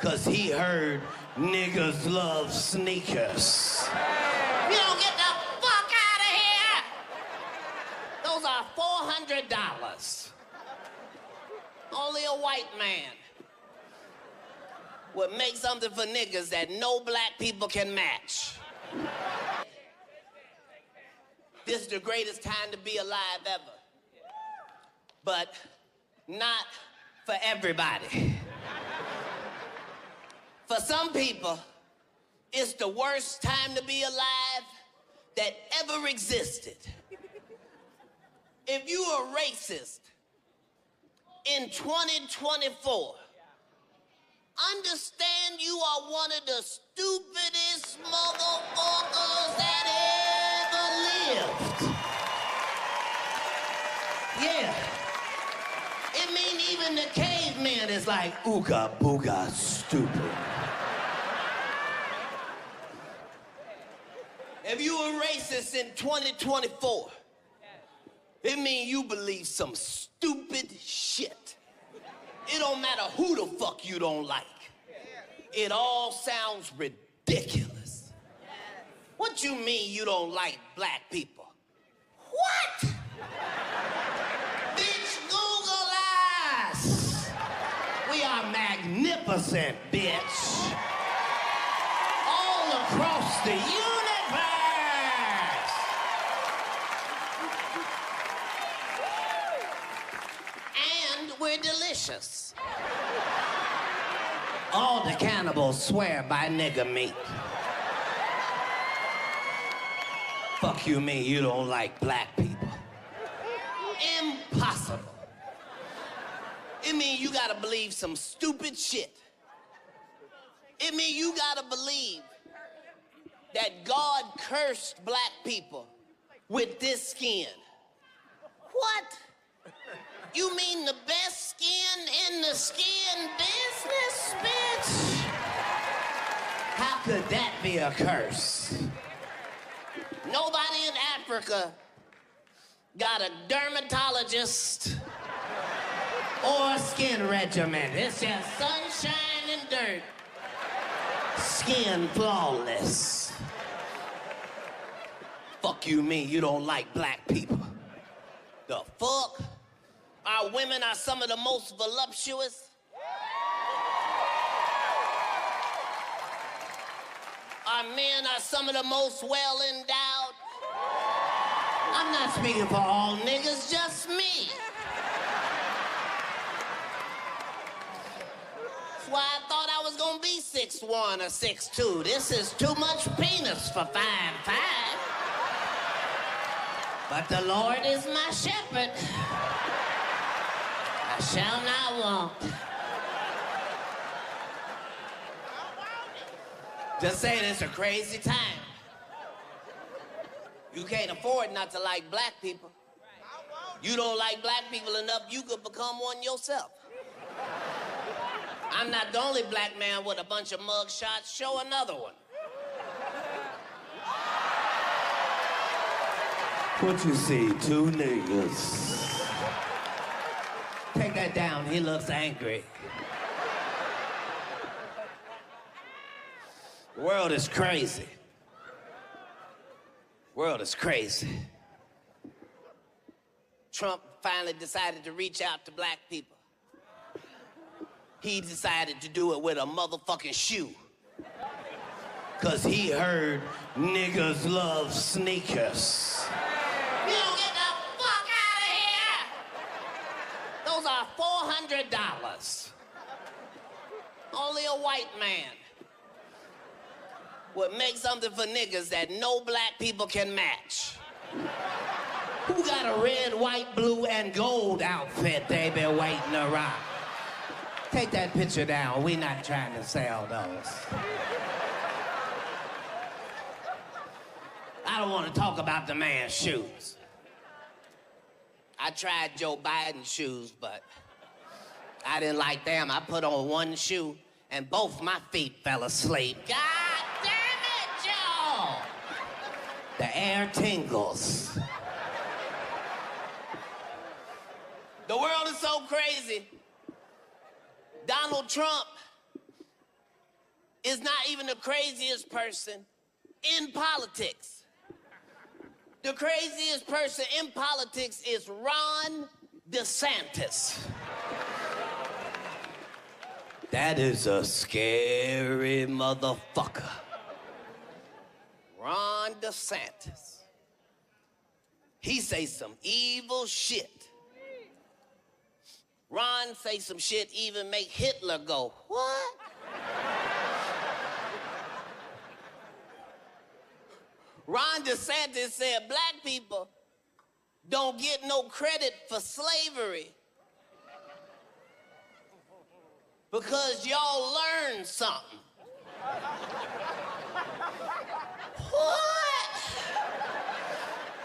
'cause he heard niggas love sneakers. You don't get the fuck out of here! Those are $400. Only a white man would make something for niggas that no black people can match. This is the greatest time to be alive ever. But not for everybody. For some people, it's the worst time to be alive that ever existed. If you are racist in 2024, understand you are one of the stupidest motherfuckers that ever lived. Yeah. It mean even the caveman is like, ooga booga stupid. If you a racist in 2024, it mean you believe some stupid shit. It don't matter who the fuck you don't like. It all sounds ridiculous. What you mean you don't like black people? What? Bitch, Google us. We are magnificent, bitch. All across the universe. And we're delicious. All the cannibals swear by nigger meat. Fuck you mean you don't like black people? Impossible. It mean you gotta believe some stupid shit. It mean you gotta believe that God cursed black people with this skin. What? You mean the best skin in the skin business, bitch? How could that be a curse? Nobody in Africa got a dermatologist or a skin regimen. It's just sunshine and dirt. Skin flawless. Fuck you mean you don't like black people? The fuck? Our women are some of the most voluptuous. Our men are some of the most well-endowed. I'm not speaking for all niggas, just me. That's why I thought I was gonna be 6'1" or 6'2". This is too much penis for 5'5". But the Lord is my shepherd. I shall not want. Just saying, it's a crazy time. You can't afford not to like black people. You don't like black people enough, you could become one yourself. I'm not the only black man with a bunch of mug shots. Show another one. What you see, two niggas. Take that down, he looks angry. The world is crazy. The world is crazy. Trump finally decided to reach out to black people. He decided to do it with a motherfucking shoe. 'Cause he heard niggas love sneakers. You don't get the fuck out of here! Those are $400. Only a white man would make something for niggas that no black people can match. Who got a red, white, blue, and gold outfit they been waiting to rock? Take that picture down. We're not trying to sell those. I don't want to talk about the man's shoes. I tried Joe Biden's shoes, but I didn't like them. I put on one shoe, and both my feet fell asleep. God damn it, Joe! The air tingles. The world is so crazy. Donald Trump is not even the craziest person in politics. The craziest person in politics is Ron DeSantis. That is a scary motherfucker. Ron DeSantis. He say some evil shit. Ron say some shit even make Hitler go, what? Ron DeSantis said black people don't get no credit for slavery because y'all learned something. What?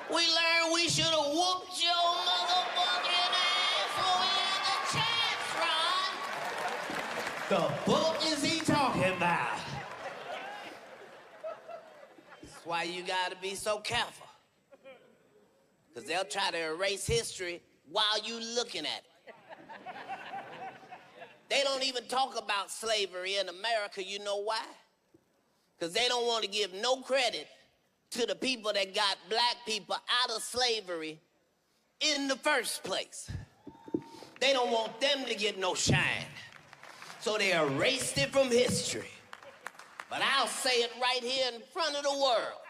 We learned we should have whooped your motherfucking ass when we had the chance, Ron. The fuck is he talking about? That's why you gotta be so careful. Because they'll try to erase history while you looking at it. They don't even talk about slavery in America. You know why? Because they don't want to give no credit to the people that got black people out of slavery in the first place. They don't want them to get no shine. So they erased it from history. But I'll say it right here in front of the world.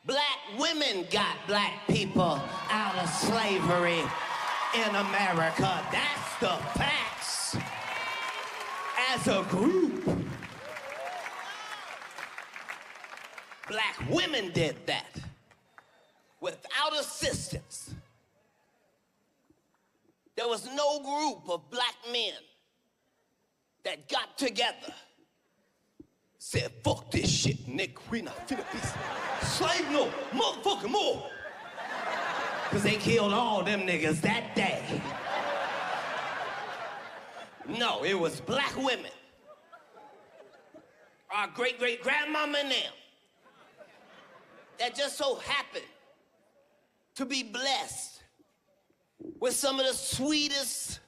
Black women got black people out of slavery in America. That's the facts. As a group, black women did that without assistance. There was no group of black men that got together, said, fuck this shit, nigga, we not finna be slave no motherfucking more. Because they killed all them niggas that day. No, it was black women. Our great-great-grandmama and them that just so happened to be blessed with some of the sweetest,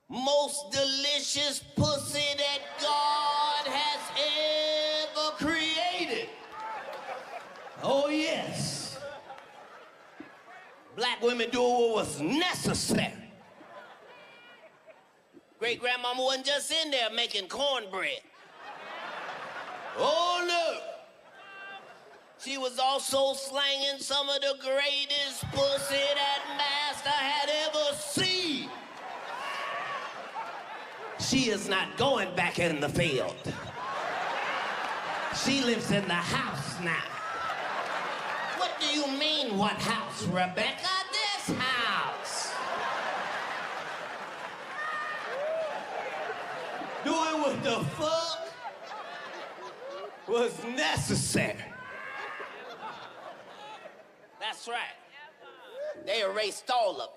most delicious pussy that God has ever created. Oh, yes. Black women doing what was necessary. Great-grandmama wasn't just in there making cornbread. Oh, no. She was also slanging some of the greatest pussy that master had ever seen. She is not going back in the field. She lives in the house now. What do you mean, what house, Rebecca? This house. Doing what the fuck was necessary. That's right. They erased all of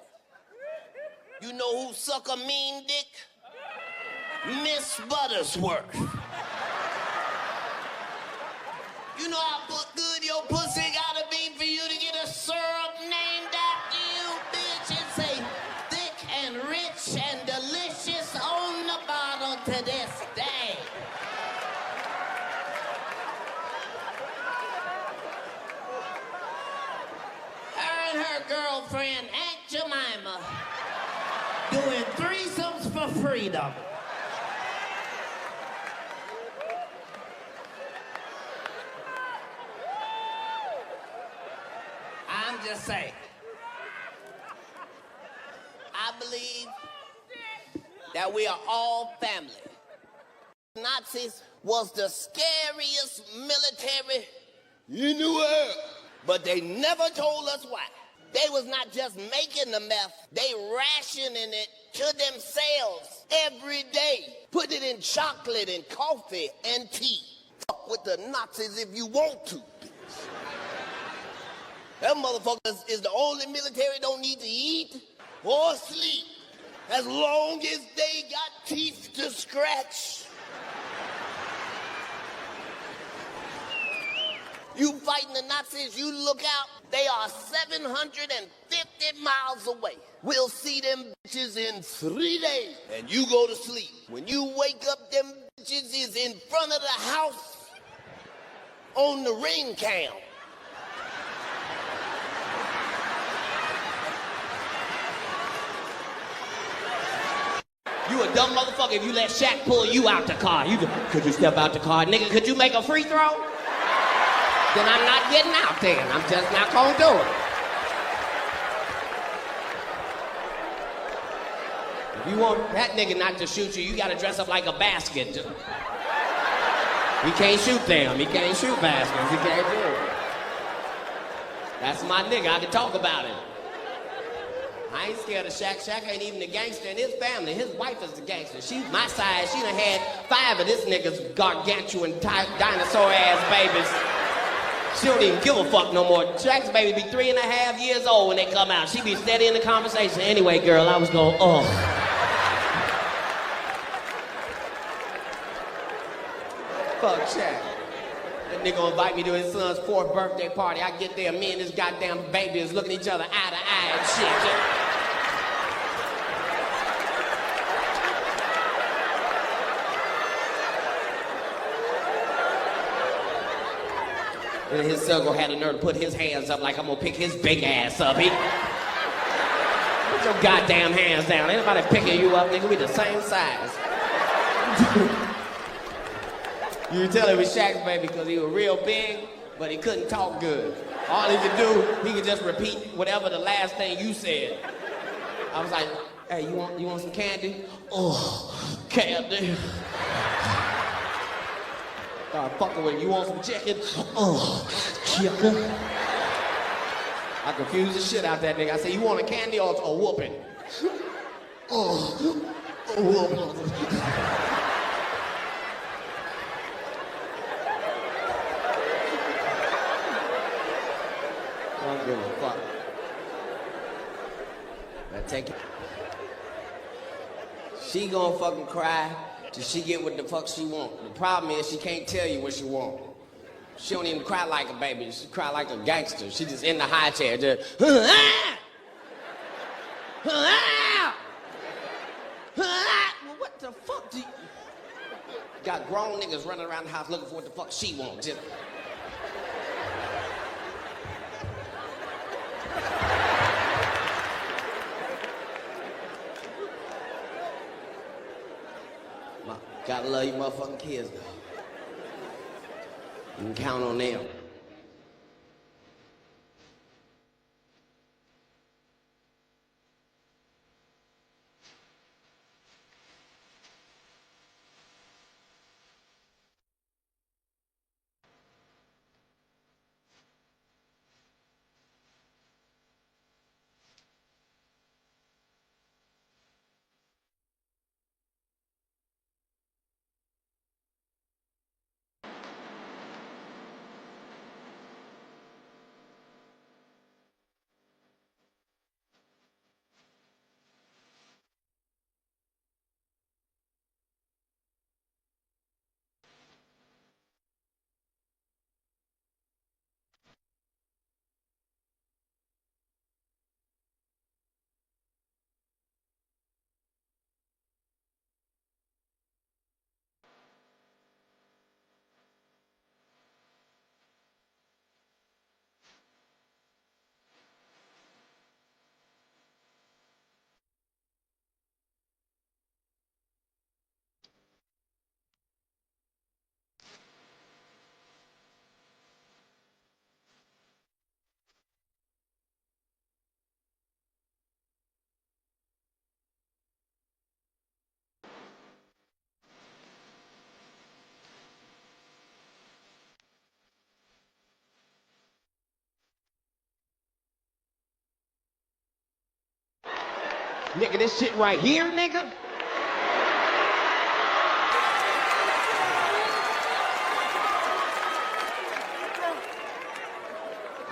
it. You know who suck a mean dick? Miss Buttersworth. You know how good your pussy gotta be for you to get a syrup named after you, bitch? It say thick and rich and delicious on the bottle to this day. Her and her girlfriend, Aunt Jemima, doing threesomes for freedom. I'm just saying. I believe that we are all family. Nazis was the scariest military in the world, but they never told us why. They was not just making the meth, they rationing it to themselves every day. Put it in chocolate and coffee and tea. Fuck with the Nazis if you want to. Them motherfuckers is the only military don't need to eat or sleep as long as they got teeth to scratch. You fighting the Nazis, you look out, they are 750 miles away. We'll see them bitches in 3 days. And you go to sleep. When you wake up, them bitches is in front of the house on the ring cam. You a dumb motherfucker if you let Shaq pull you out the car. Could you step out the car? Nigga, could you make a free throw? Then I'm not getting out there. I'm just not gonna do it. If you want that nigga not to shoot you, you gotta dress up like a basket. He can't shoot them. He can't shoot baskets. He can't do it. That's my nigga. I can talk about it. I ain't scared of Shaq. Shaq ain't even a gangster in his family. His wife is the gangster. She's my size. She done had 5 of this nigga's gargantuan dinosaur-ass babies. She don't even give a fuck no more. Shaq's baby be 3.5 years old when they come out. She be steady in the conversation. Anyway, girl, I was going, oh. Fuck Shaq. That nigga gonna invite me to his son's 4th birthday party. I get there, me and this goddamn baby is looking at each other eye to eye and shit. And his son gonna have the nerve to put his hands up like I'm gonna pick his big ass up. Put your goddamn hands down. Ain't nobody picking you up, nigga. We the same size. You can tell he was Shaq's baby because he was real big, but he couldn't talk good. All he could do, he could just repeat whatever the last thing you said. I was like, hey, you want some candy? Oh, candy. Start fucking with him. You want some chicken? Oh, chicken. I confused the shit out that nigga. I said, you want a candy or a whooping? Oh, a whooping. I don't give a fuck. Now take it. She gonna fucking cry till she get what the fuck she want. The problem is she can't tell you what she want. She don't even cry like a baby. She cry like a gangster. She just in the high chair, just what the fuck do you... Got grown niggas running around the house looking for what the fuck she wants. Just... Gotta love your motherfucking kids, though. You can count on them. Nigga, this shit right here, nigga.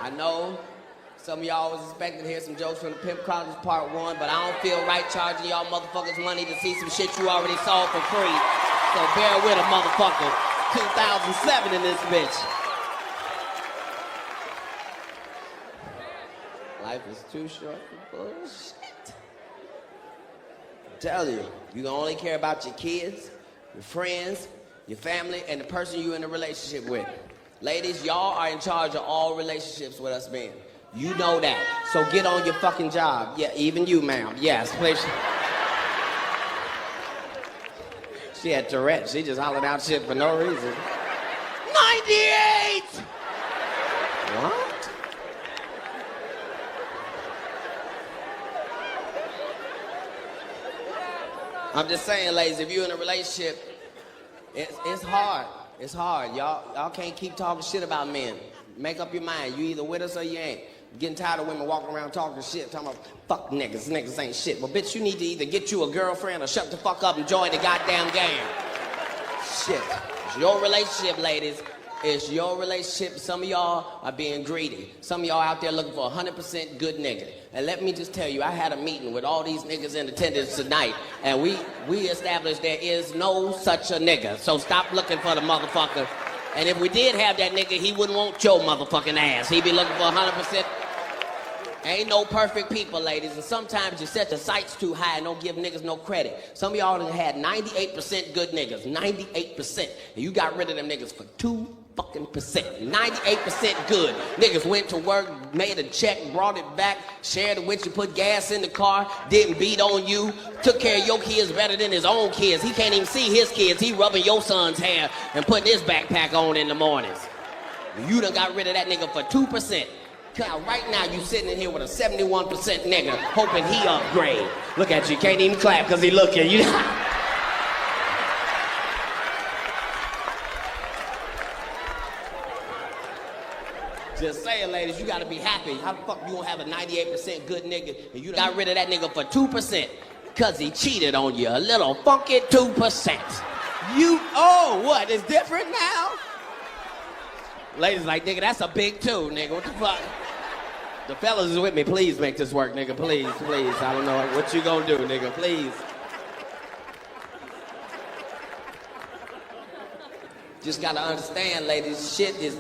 I know some of y'all was expecting to hear some jokes from the Pimp College Part 1, but I don't feel right charging y'all motherfuckers money to see some shit you already saw for free. So bear with a motherfucker. 2007 in this bitch. Life is too short for bullshit. Tell you, you can only care about your kids, your friends, your family, and the person you're in a relationship with. Ladies, y'all are in charge of all relationships with us men. You know that. So get on your fucking job. Yeah, even you, ma'am. Yes, please. She had Tourette's. She just hollered out shit for no reason. 98! What? I'm just saying, ladies, if you're in a relationship, it's hard. It's hard. Y'all can't keep talking shit about men. Make up your mind. You either with us or you ain't. I'm getting tired of women walking around talking shit, talking about fuck niggas. Niggas ain't shit. Well, bitch, you need to either get you a girlfriend or shut the fuck up and join the goddamn game. Shit. It's your relationship, ladies. It's your relationship. Some of y'all are being greedy. Some of y'all out there looking for 100% good nigga. And let me just tell you, I had a meeting with all these niggas in attendance tonight, and we established there is no such a nigga. So stop looking for the motherfucker. And if we did have that nigga, he wouldn't want your motherfucking ass. He'd be looking for 100%. Ain't no perfect people, ladies. And sometimes you set the sights too high and don't give niggas no credit. Some of y'all done had 98% good niggas. 98%. And you got rid of them niggas for 2%. 98% good. Niggas went to work, made a check, brought it back, shared it with you, put gas in the car, didn't beat on you, took care of your kids better than his own kids. He can't even see his kids. He rubbing your son's hair and putting his backpack on in the mornings. You done got rid of that nigga for 2%. Right now you sitting in here with a 71% nigga hoping he upgrade. Look at you, can't even clap because he looking. You Just saying, ladies, you gotta be happy. How the fuck you gonna have a 98% good nigga and you got rid of that nigga for 2% because he cheated on you? A little funky 2%. What? It's different now? Ladies like, nigga, that's a big 2, nigga. What the fuck? The fellas is with me. Please make this work, nigga. Please, please. I don't know what you gonna do, nigga. Please. Just gotta understand, ladies, shit is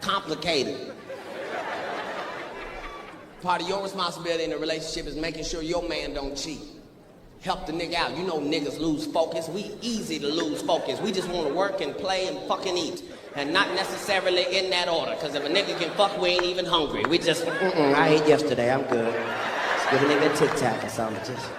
complicated. Part of your responsibility in a relationship is making sure your man don't cheat. Help the nigga out. You know niggas lose focus. We easy to lose focus. We just want to work and play and fucking eat. And not necessarily in that order. Because if a nigga can fuck, we ain't even hungry. We just, I ate yesterday, I'm good. Just give a nigga a Tic Tac or something. Just.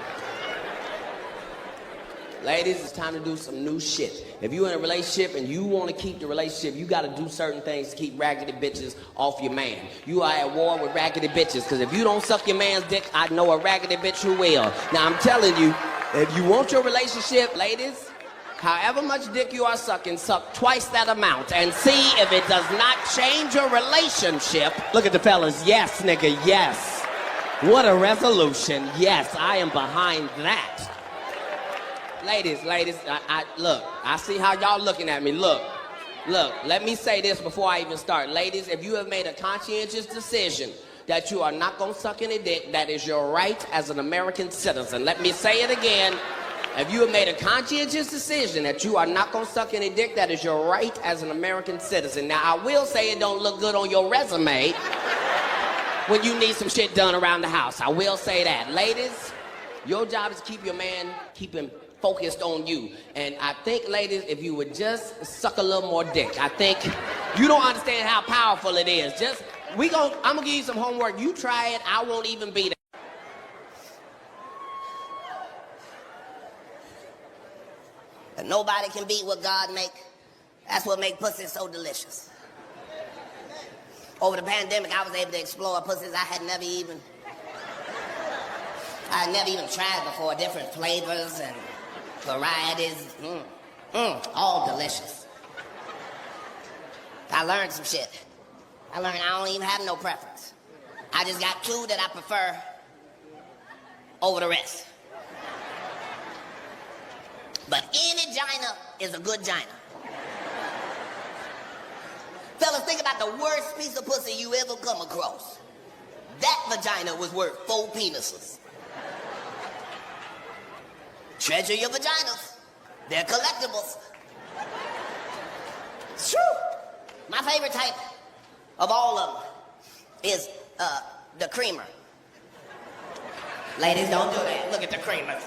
Ladies, it's time to do some new shit. If you're in a relationship and you want to keep the relationship, you got to do certain things to keep raggedy bitches off your man. You are at war with raggedy bitches, because if you don't suck your man's dick, I know a raggedy bitch who will. Now, I'm telling you, if you want your relationship, ladies, however much dick you are sucking, suck twice that amount and see if it does not change your relationship. Look at the fellas. Yes, nigga, yes. What a resolution. Yes, I am behind that. Ladies, look, I see how y'all looking at me. Look, let me say this before I even start. Ladies, if you have made a conscientious decision that you are not gonna suck any dick, that is your right as an American citizen. Let me say it again. If you have made a conscientious decision that you are not gonna suck any dick, that is your right as an American citizen. Now, I will say it don't look good on your resume when you need some shit done around the house. I will say that. Ladies, your job is to keep your man, keep him focused on you. And I think, ladies, if you would just suck a little more dick, I think you don't understand how powerful it is. I'm gonna give you some homework. You try it, I won't even be there. And nobody can beat what God make. That's what make pussy so delicious. Over the pandemic, I was able to explore pussies I had never even tried before. Different flavors and varieties. All delicious. I learned some shit. I learned I don't even have no preference. I just got two that I prefer over the rest. But any gina is a good gina. Fellas, think about the worst piece of pussy you ever come across. That vagina was worth 4 penises. Treasure your vaginas. They're collectibles. It's true. My favorite type of all of them is the creamer. Ladies, don't do that. Look at the creamers.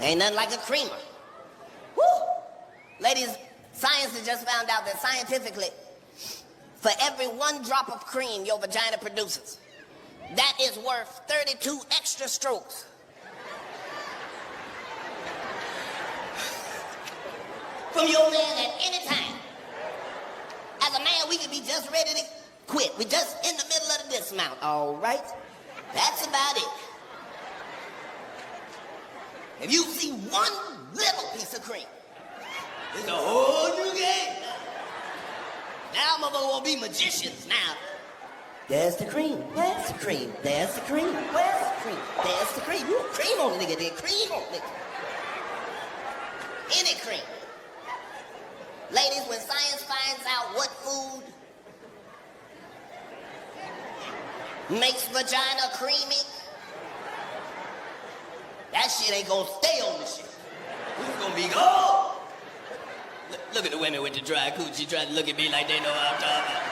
Ain't nothing like a creamer. Woo! Ladies, science has just found out that scientifically, for every 1 drop of cream your vagina produces, that is worth 32 extra strokes. From your man at any time. As a man, we could be just ready to quit. We're just in the middle of the dismount, all right? That's about it. If you see one little piece of cream, it's a whole new game. Now motherfuckers won't be magicians now. There's the cream. Where's the cream? There's the cream. Where's the cream? There's the cream. You cream on the nigga there. Cream on the nigga. Any cream. Ladies, when science finds out what food makes vagina creamy, that shit ain't gonna stay on the shit. It's gonna be gone. Look at the women with the dry coochie trying to look at me like they know what I'm talking about.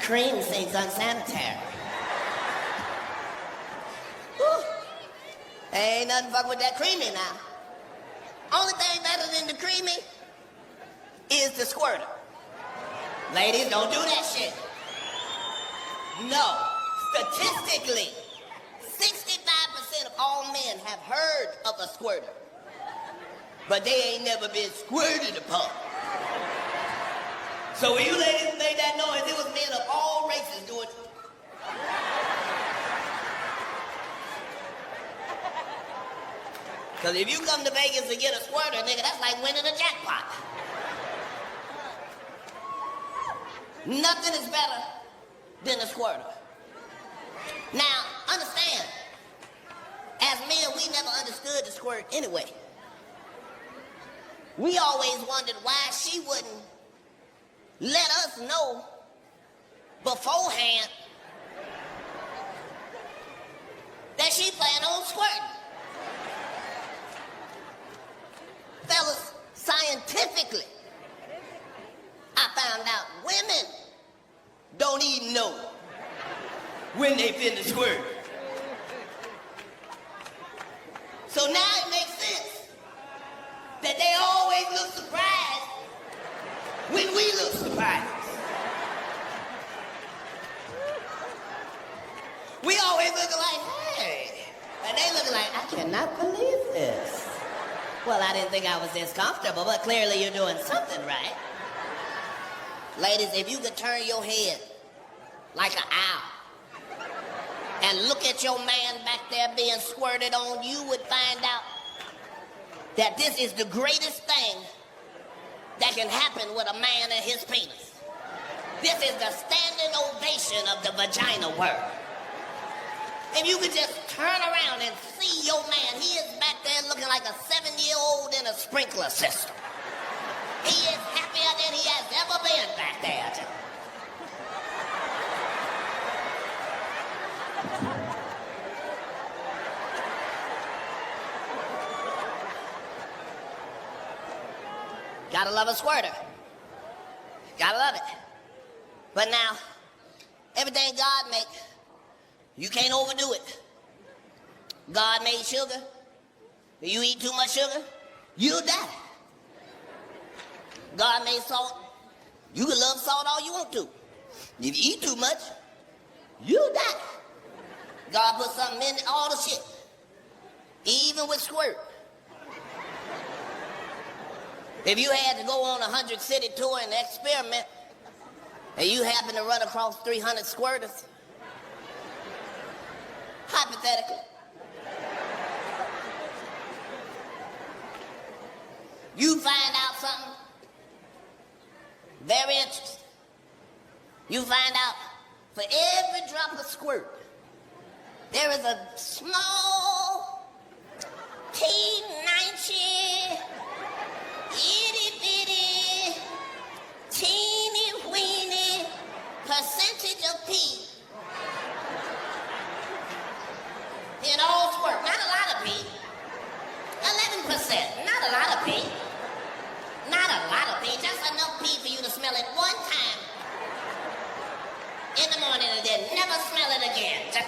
Cream seems unsanitary. Whew. Ain't nothing fuck with that creamy now. Only thing better than the creamy is the squirter. Ladies, don't do that shit. No. Statistically, 65% of all men have heard of a squirter, but they ain't never been squirted upon. So when you ladies made that noise, it was men of all races doing it. Because if you come to Vegas to get a squirter, nigga, that's like winning a jackpot. Nothing is better than a squirter. Now, understand, as men, we never understood the squirt anyway. We always wondered why she wouldn't let us know beforehand that she planned on squirting. Fellas, scientifically, I found out women don't even know when they finna squirt. So now it makes sense that they always look surprised when we look surprised. We always look like, hey, and they look like, I cannot believe this. Well, I didn't think I was this comfortable, but clearly you're doing something right. Ladies, if you could turn your head like an owl and look at your man back there being squirted on, you would find out that this is the greatest thing that can happen with a man and his penis. This is the standing ovation of the vagina world. If you could just turn around and see your man, he is back there looking like a 7-year-old in a sprinkler system. He is happier than he has ever been back there. Gotta love a squirter. Gotta love it. But now, everything God make, you can't overdo it. God made sugar. If you eat too much sugar, you'll die. God made salt. You can love salt all you want to. If you eat too much, you'll die. God put something in all the shit. Even with squirt. If you had to go on a 100-city tour and experiment, and you happen to run across 300 squirters, hypothetically, you find out something very interesting. You find out for every drop of squirt, there is a small, teeny, itty-bitty, teeny-weeny percentage of pee in all squirt. Not a lot of pee. 11%. Not a lot of pee. Not a lot of pee. Just enough pee for you to smell it one time in the morning and then never smell bitch.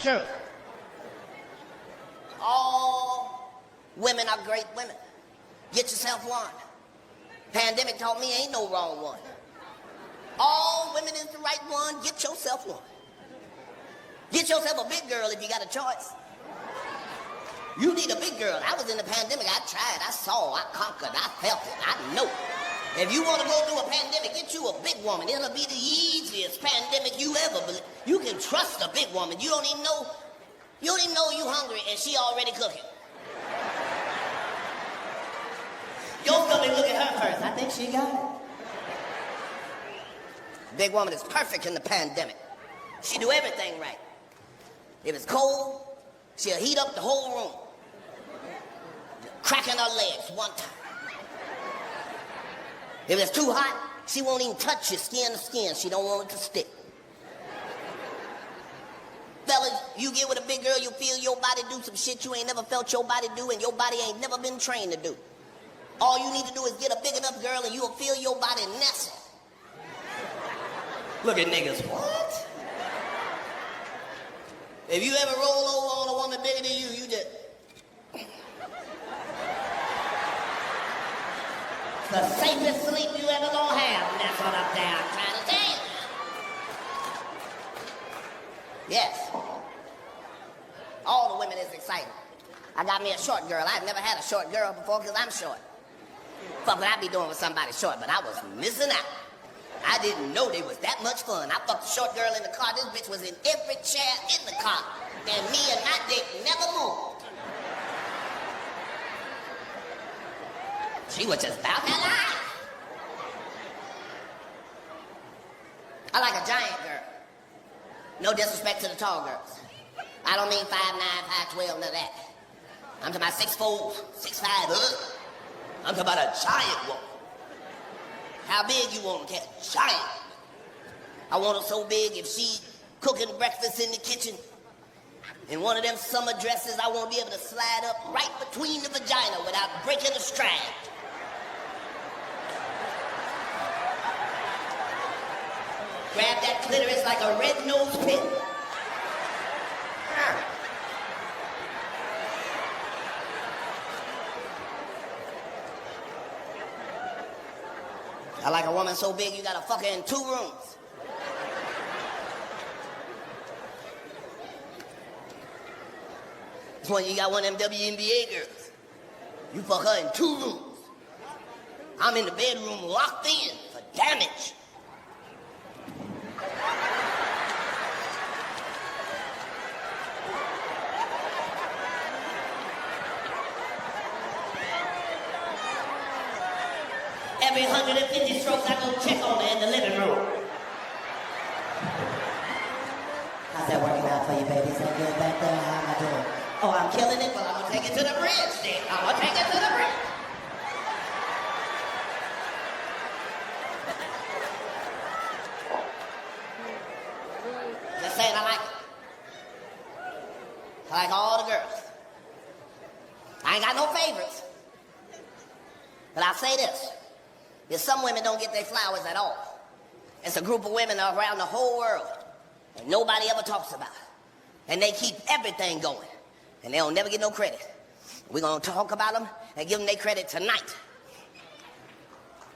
True. All women are great women. Get yourself one. Pandemic taught me ain't no wrong one. All women is the right one. Get yourself one. Get yourself a big girl if you got a choice. You need a big girl. I was in the pandemic. I tried. I saw. I conquered. I felt it. I know. If you want to go through a pandemic, get you a big woman. It'll be the easiest pandemic you ever believe. You can trust a big woman. You don't even know you hungry and she already cooking. Your stomach, look at her first. I think she got it. Big woman is perfect in the pandemic. She do everything right. If it's cold, she'll heat up the whole room. Cracking her legs one time. If it's too hot, she won't even touch you skin to skin. She don't want it to stick. Fellas, you get with a big girl, you feel your body do some shit you ain't never felt your body do and your body ain't never been trained to do. All you need to do is get a big enough girl and you'll feel your body nestle. Look at niggas, what? If you ever roll over on a woman bigger than you just... The safest sleep you ever gonna have, and that's what I'm down trying to tell you. Yes. All the women is exciting. I got me a short girl. I've never had a short girl before because I'm short. Fuck what I be doing with somebody short, but I was missing out. I didn't know they was that much fun. I fucked a short girl in the car. This bitch was in every chair in the car. And me and my dick never moved. She was just about that life. I like a giant girl. No disrespect to the tall girls. I don't mean 5'9", 5'12", none of that. I'm talking about 6'4", 6'5". I'm talking about a giant woman. How big you want them, cat? Giant. I want her so big if she cooking breakfast in the kitchen in one of them summer dresses, I won't be able to slide up right between the vagina without breaking a strand. Grab that clitoris like a red-nosed pin. I like a woman so big you gotta fuck her in 2 rooms. That's when you got one of them WNBA girls. You fuck her in 2 rooms. I'm in the bedroom locked in for damage. Every 150 strokes, I go check on her in the living room. How's that working out for you, baby? Is that good back there? How am I doing? Oh, I'm killing it, but I'm gonna take it to the bridge then. I'm gonna take it to the bridge. Just saying, I like it. I like all the girls. I ain't got no favorites. But I'll say this. is some women don't get their flowers at all. It's a group of women around the whole world, and nobody ever talks about it. And they keep everything going, and they don't never get no credit. We're gonna talk about them and give them their credit tonight.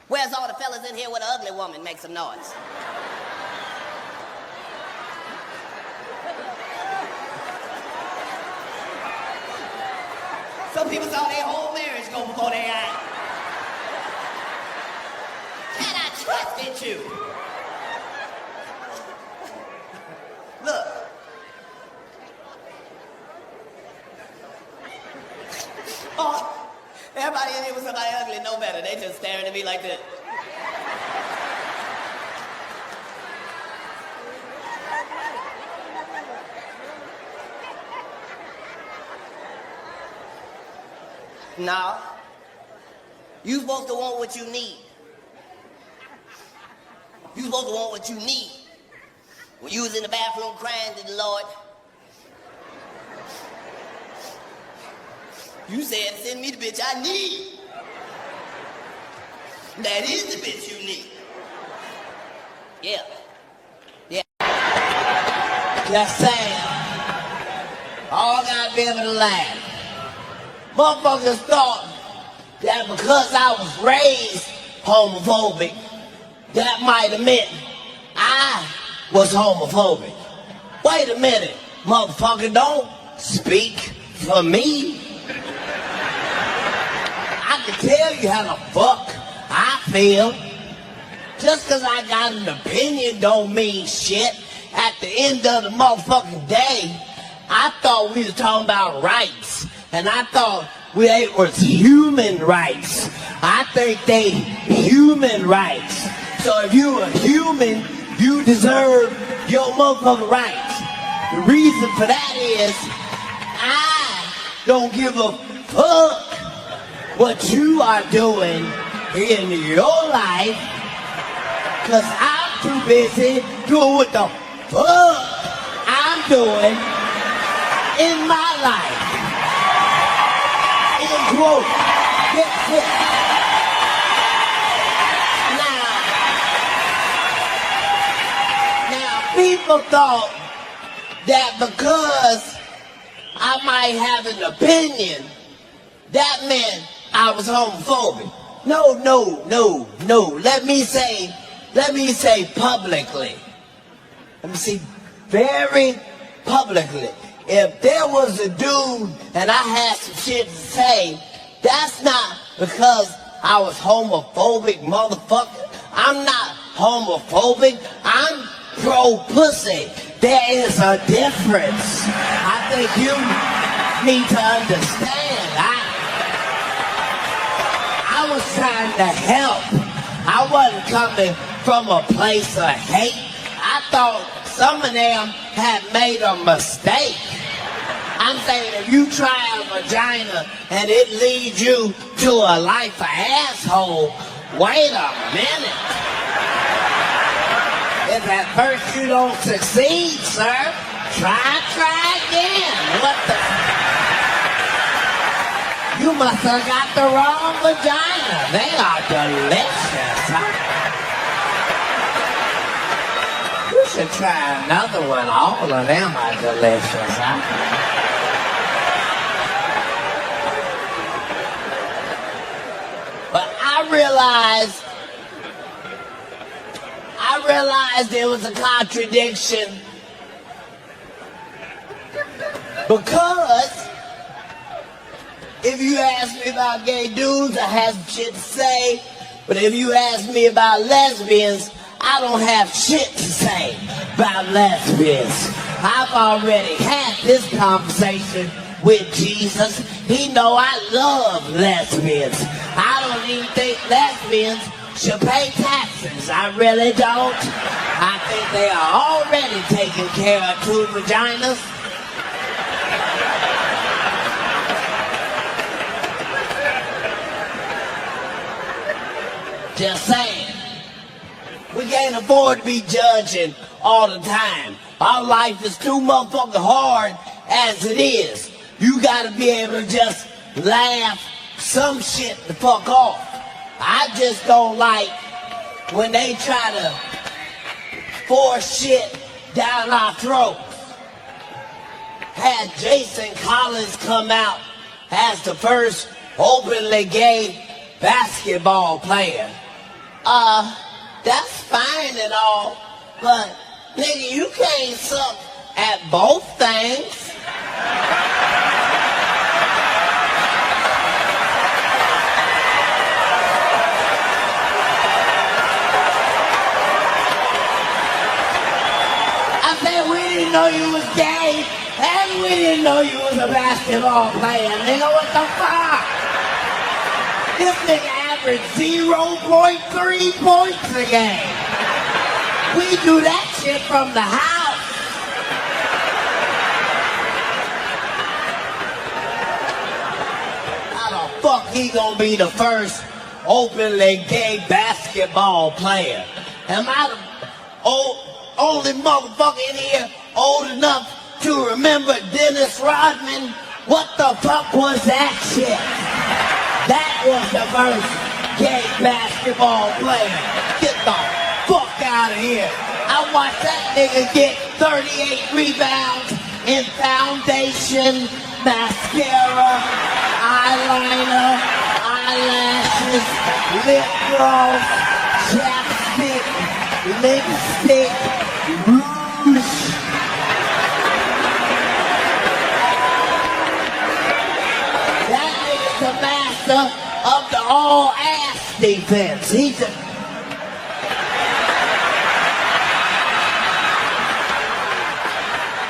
Where's all the fellas in here with an ugly woman? Make some noise. Some people saw their whole marriage go before their eyes. And I trusted you. Look. Oh, everybody in here with somebody ugly know better. They just staring at me like this. No. You supposed to want what you need. You supposed to want what you need. When you was in the bathroom crying to the Lord, you said, send me the bitch I need. That is the bitch you need. Yeah. Yeah. Just saying. All gotta be able to laugh. Motherfuckers thought that because I was raised homophobic, that might have meant I was homophobic. Wait a minute, motherfucker, don't speak for me. I can tell you how the fuck I feel. Just because I got an opinion don't mean shit. At the end of the motherfucking day, I thought we was talking about rights. And I thought it was human rights. I think they human rights. So if you are human, you deserve your motherfucking rights. The reason for that is I don't give a fuck what you are doing in your life, because I'm too busy doing what the fuck I'm doing in my life. In quote. Now, people thought that because I might have an opinion, that meant I was homophobic. No. Let me say publicly. Let me see very publicly. If there was a dude and I had some shit to say, that's not because I was homophobic, motherfucker. I'm not homophobic. I'm pro-pussy. There is a difference. I think you need to understand. I was trying to help. I wasn't coming from a place of hate. I thought some of them had made a mistake. I'm saying if you try a vagina and it leads you to a life of asshole, wait a minute. If at first you don't succeed, sir, try again. What the? You must have got the wrong vagina. They are delicious, huh? You should try another one. All of them are delicious, huh? But I realized there was a contradiction, because if you ask me about gay dudes, I have some shit to say. But if you ask me about lesbians, I don't have shit to say about lesbians. I've already had this conversation with Jesus. He know I love lesbians. I don't even think lesbians should pay taxes. I really don't. I think they are already taking care of 2 vaginas. Just saying. We can't afford to be judging all the time. Our life is too motherfucking hard as it is. You gotta be able to just laugh some shit the fuck off. I just don't like when they try to force shit down our throats. Had Jason Collins come out as the first openly gay basketball player. That's fine and all, but nigga, you can't suck at both things. I said we didn't know you was gay, and we didn't know you was a basketball player. Nigga, what the fuck? This nigga averaged 0.3 points a game. We do that shit from the house. How the fuck he gonna be the first openly gay basketball player? Am I the only motherfucker in here old enough to remember Dennis Rodman? What the fuck was that shit? That was the first gay basketball player. Get the fuck out of here. I watched that nigga get 38 rebounds in foundation, mascara, eyeliner, eyelashes, lip gloss, chapstick, lipstick, rouge. That nigga's the master of the all-ass defense. He's a...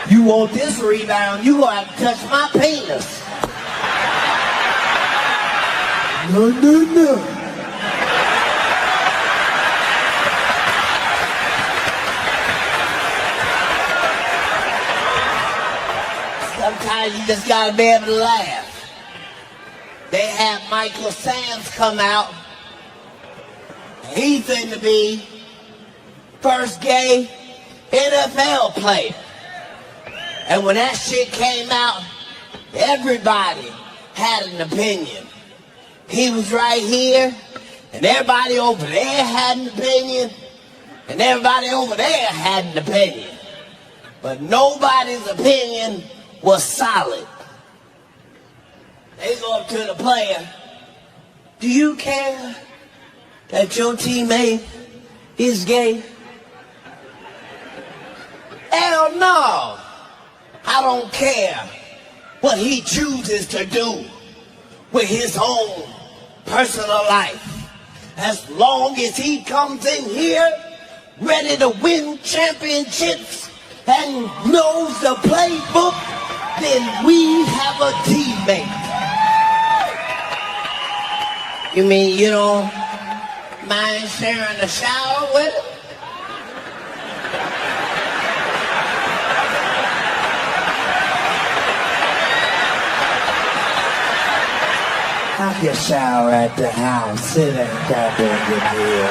You want this rebound, you gonna have to touch my penis. No. Sometimes you just gotta be able to laugh. They had Michael Sands come out. He's going to be first gay NFL player. And when that shit came out, everybody had an opinion. He was right here, and everybody over there had an opinion, and everybody over there had an opinion. But nobody's opinion was solid. They go up to the player. Do you care that your teammate is gay? Hell no. I don't care what he chooses to do with his own personal life. As long as he comes in here ready to win championships and knows the playbook, then we have a teammate. You mean you don't mind sharing the shower with him? I can shower at the house. It ain't that big a deal.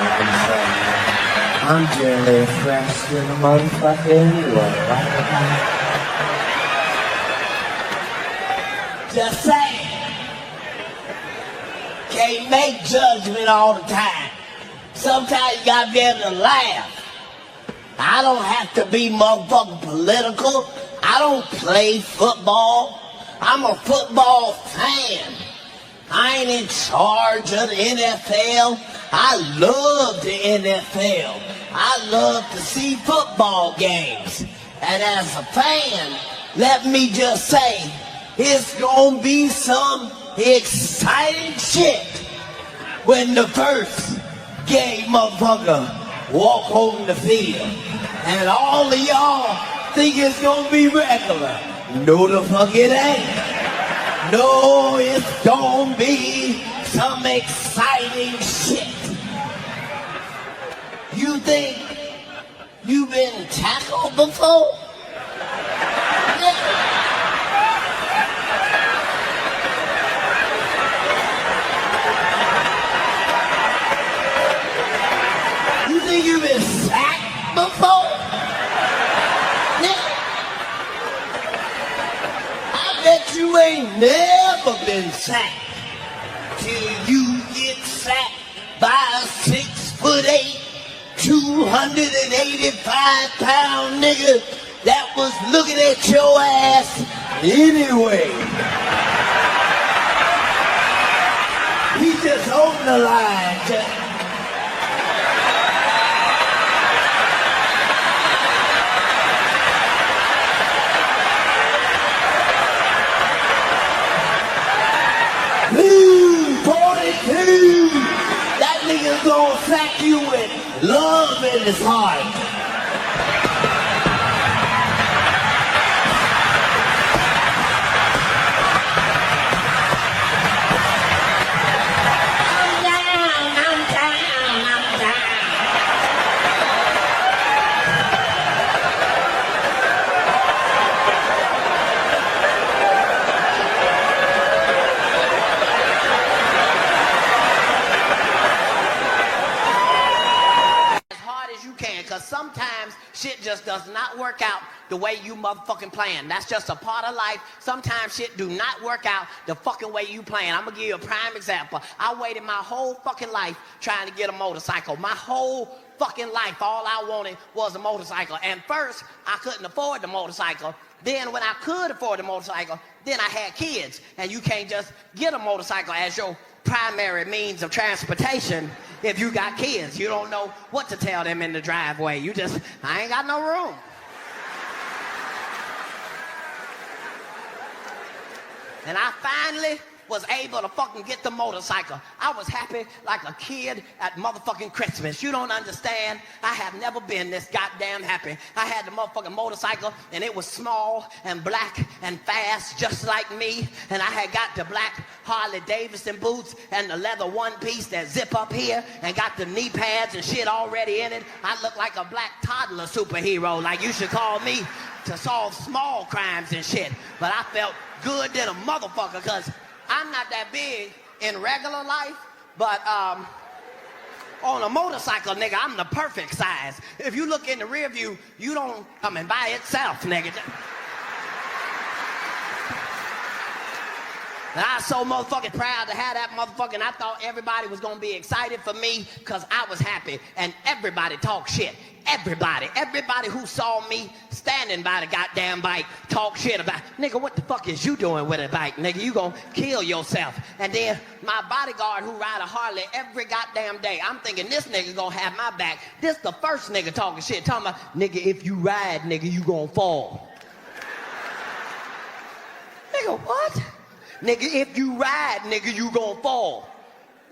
I'm generally fresh than a motherfucker anyway. Right? Just saying. Can't make judgment all the time. Sometimes you gotta be able to laugh. I don't have to be motherfucking political. I don't play football. I'm a football fan. I ain't in charge of the NFL. I love the NFL. I love to see football games. And as a fan, let me just say, it's gonna be some exciting shit when the first gay motherfucker walk on the field. And all of y'all think it's gonna be regular. No, the fuck it ain't. No, it's gonna be some exciting shit. You think you've been tackled before? You think you've been sacked before? Bet you ain't never been sacked till you get sacked 6'8", 285-pound nigga that was looking at your ass anyway. He just on the line. P42. That nigga's gonna sack you with love in his heart. Sometimes shit just does not work out the way you motherfucking plan. That's just a part of life. Sometimes shit do not work out the fucking way you plan. I'm gonna give you a prime example. I waited my whole fucking life trying to get a motorcycle. My whole fucking life, all I wanted was a motorcycle. And first, I couldn't afford the motorcycle. Then when I could afford the motorcycle, then I had kids. And you can't just get a motorcycle as your primary means of transportation if you got kids. You don't know what to tell them in the driveway. You just, I ain't got no room. And I finally was able to fucking get the motorcycle. I was happy like a kid at motherfucking Christmas. You don't understand. I have never been this goddamn happy. I had the motherfucking motorcycle and it was small and black and fast just like me. And I had got the black Harley Davidson boots and the leather one piece that zip up here and got the knee pads and shit already in it. I look like a black toddler superhero, like you should call me to solve small crimes and shit. But I felt good than a motherfucker because I'm not that big in regular life, but on a motorcycle, nigga, I'm the perfect size. If you look in the rear view, you don't come in by itself, nigga. And I was so motherfucking proud to have that motherfucking, I thought everybody was gonna be excited for me because I was happy. And everybody talked shit. Everybody who saw me standing by the goddamn bike talk shit about, nigga, what the fuck is you doing with a bike, nigga? You gonna kill yourself. And then my bodyguard who ride a Harley every goddamn day, I'm thinking this nigga gonna have my back. This the first nigga talking shit, talking about, nigga, if you ride, nigga, you gonna fall. Nigga, what? Nigga, if you ride, nigga, you gonna fall.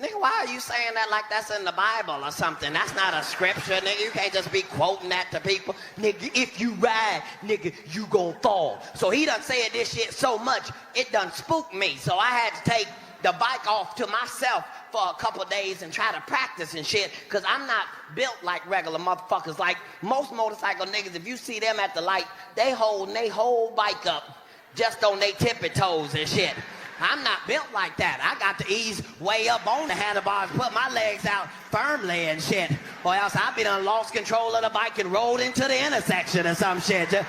Nigga, why are you saying that like that's in the Bible or something? That's not a scripture, nigga. You can't just be quoting that to people. Nigga, if you ride, nigga, you gon' fall. So he done said this shit so much, it done spooked me. So I had to take the bike off to myself for a couple days and try to practice and shit, because I'm not built like regular motherfuckers. Like most motorcycle niggas, if you see them at the light, they holding they whole bike up just on they tippy toes and shit. I'm not built like that. I got to ease way up on the handlebars, put my legs out firmly and shit, or else I'd be done lost control of the bike and rolled into the intersection or some shit. To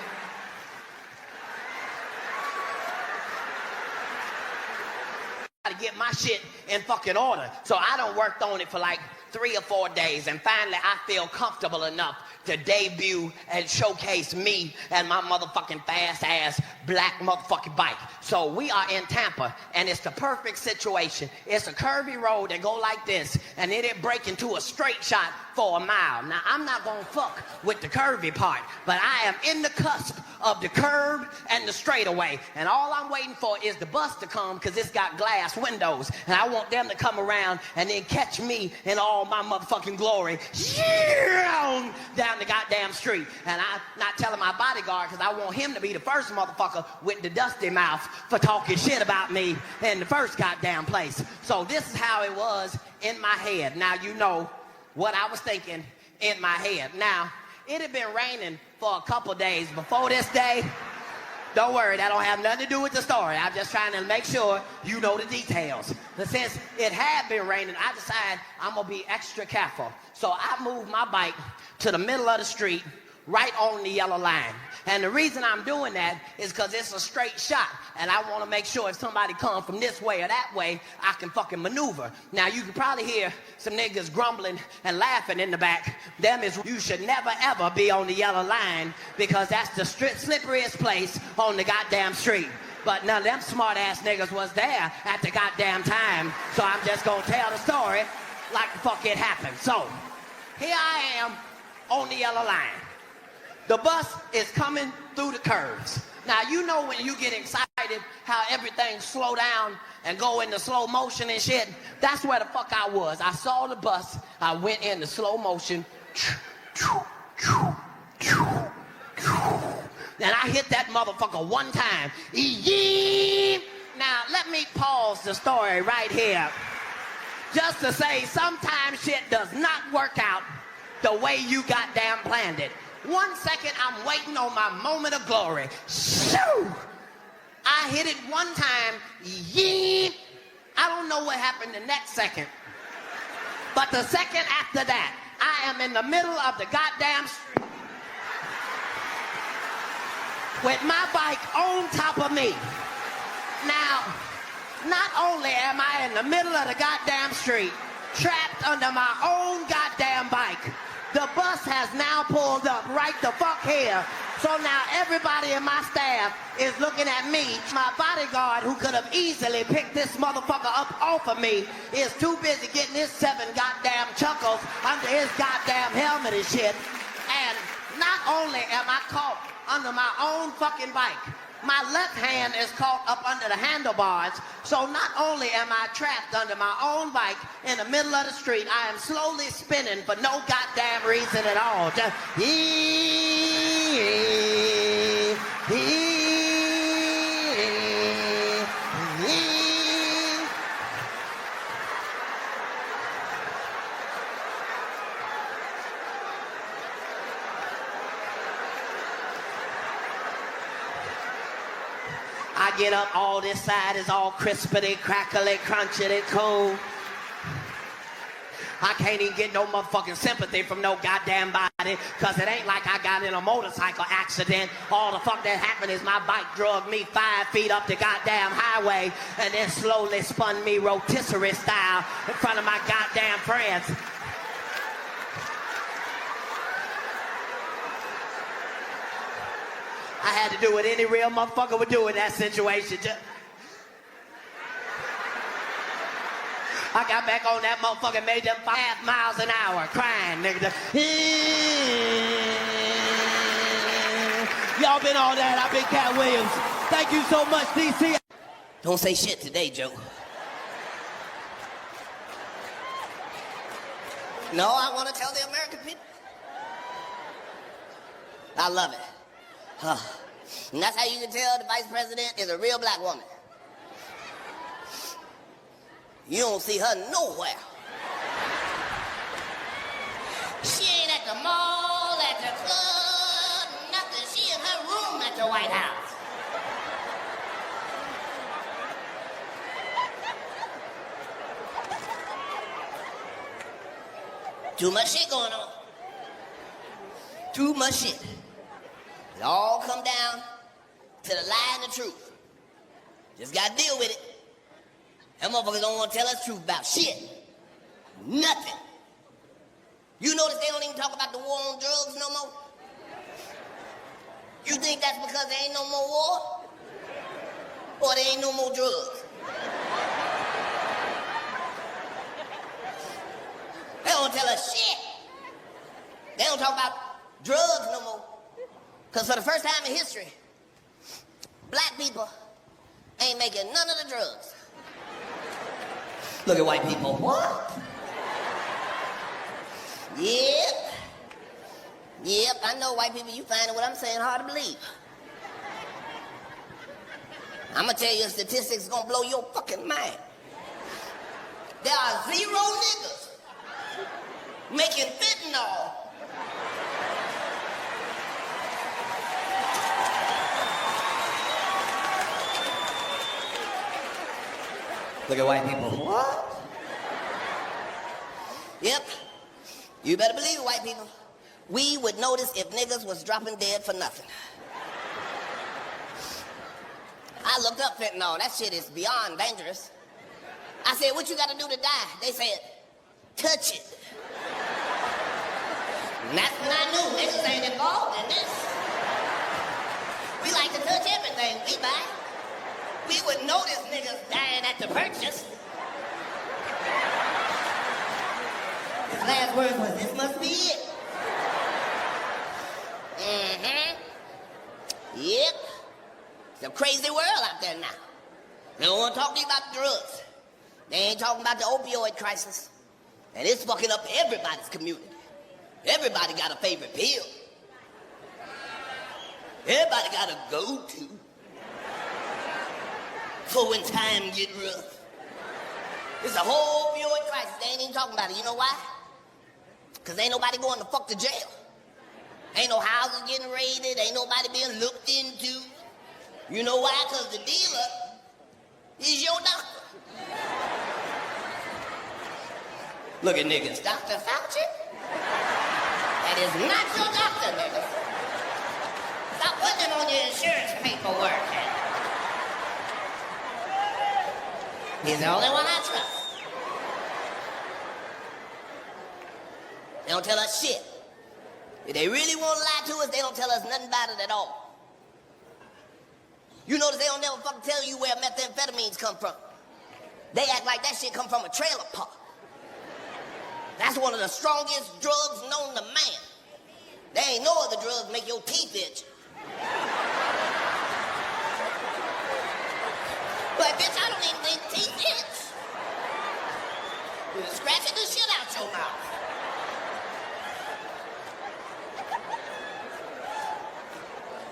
get my shit in fucking order. So I done worked on it for like 3 or 4 days, and finally I feel comfortable enough to debut and showcase me and my motherfucking fast-ass black motherfucking bike. So we are in Tampa, and it's the perfect situation. It's a curvy road that go like this, and then it break into a straight shot for a mile. Now, I'm not gonna fuck with the curvy part, but I am in the cusp of the curb and the straightaway, and all I'm waiting for is the bus to come, because it's got glass windows, and I want them to come around and then catch me in all my motherfucking glory down the goddamn street. And I'm not telling my bodyguard, because I want him to be the first motherfucker with the dusty mouth for talking shit about me in the first goddamn place. So this is how it was in my head. Now you know what I was thinking in my head. Now, it had been raining for a couple days before this day. Don't worry, that don't have nothing to do with the story. I'm just trying to make sure you know the details. But since it had been raining, I decided I'm gonna be extra careful. So I moved my bike to the middle of the street right on the yellow line. And the reason I'm doing that is because it's a straight shot, and I want to make sure if somebody comes from this way or that way, I can fucking maneuver. Now, you can probably hear some niggas grumbling and laughing in the back. Them is, you should never ever be on the yellow line because that's the slipperiest place on the goddamn street. But none of them smart-ass niggas was there at the goddamn time, so I'm just gonna tell the story like the fuck it happened. So, here I am on the yellow line. The bus is coming through the curves. Now, you know when you get excited how everything slow down and go into slow motion and shit? That's where the fuck I was. I saw the bus. I went into slow motion. And I hit that motherfucker one time. Now, let me pause the story right here. Just to say, sometimes shit does not work out the way you goddamn planned it. 1 second, I'm waiting on my moment of glory. Shoo! I hit it one time. I don't know what happened the next second. But the second after that, I am in the middle of the goddamn street with my bike on top of me. Now, not only am I in the middle of the goddamn street, trapped under my own goddamn bike, the bus has now pulled up right the fuck here. So now everybody in my staff is looking at me. My bodyguard, who could have easily picked this motherfucker up off of me, is too busy getting his 7 goddamn chuckles under his goddamn helmet and shit. And not only am I caught under my own fucking bike, my left hand is caught up under the handlebars, so not only am I trapped under my own bike in the middle of the street, I am slowly spinning for no goddamn reason at all. Just I get up, all this side is all crispity, crackly, crunchity, cool. I can't even get no motherfucking sympathy from no goddamn body, cause it ain't like I got in a motorcycle accident. All the fuck that happened is my bike drug me 5 feet up the goddamn highway and then slowly spun me rotisserie style in front of my goddamn friends. I had to do what any real motherfucker would do in that situation. I got back on that motherfucker and made them 5 miles an hour crying, nigga. Y'all been on that. I've been Katt Williams. Thank you so much, DC. Don't say shit today, Joe. No, I want to tell the American people. I love it. And that's how you can tell the vice president is a real black woman. You don't see her nowhere. She ain't at the mall, at the club, nothing. She in her room at the White House. Too much shit going on. Too much shit. It all come down to the lie and the truth. Just gotta deal with it. Them motherfuckers don't want to tell us the truth about shit. Nothing. You notice they don't even talk about the war on drugs no more? You think that's because there ain't no more war? Or there ain't no more drugs? They don't tell us shit. They don't talk about drugs no more. Because for the first time in history, black people ain't making none of the drugs. Look at white people. What? Yep, I know white people, you finding what I'm saying hard to believe. I'm gonna tell you a statistic that's gonna blow your fucking mind. There are 0 niggas making fentanyl. Look at white people. What? Yep. You better believe it, white people. we would notice if niggas was dropping dead for nothing. I looked up fentanyl. That shit is beyond dangerous. I said, what you gotta do to die? They said, touch it. And that's when I knew niggas ain't involved in this. We like to touch everything we buy. We would notice niggas dying at the purchase. His last words was, this must be it. Yep. It's a crazy world out there now. They don't want to talk to you about drugs. They ain't talking about the opioid crisis. And it's fucking up everybody's community. Everybody got a favorite pill. Everybody got a go-to for when time get rough. It's a whole opioid crisis. They ain't even talking about it. You know why? Because ain't nobody going to fuck to jail. Ain't no houses getting raided. Ain't nobody being looked into. You know why? Because the dealer is your doctor. Look at niggas. Dr. Fauci? That is not your doctor, niggas. Stop putting it on your insurance paperwork. He's the only one I trust. They don't tell us shit. If they really want to lie to us, they don't tell us nothing about it at all. You notice they don't never fucking tell you where methamphetamines come from. They act like that shit come from a trailer park. That's one of the strongest drugs known to man. There ain't no other drugs make your teeth itch. But bitch, I don't even think teeth itch. You're scratching the shit out your mouth.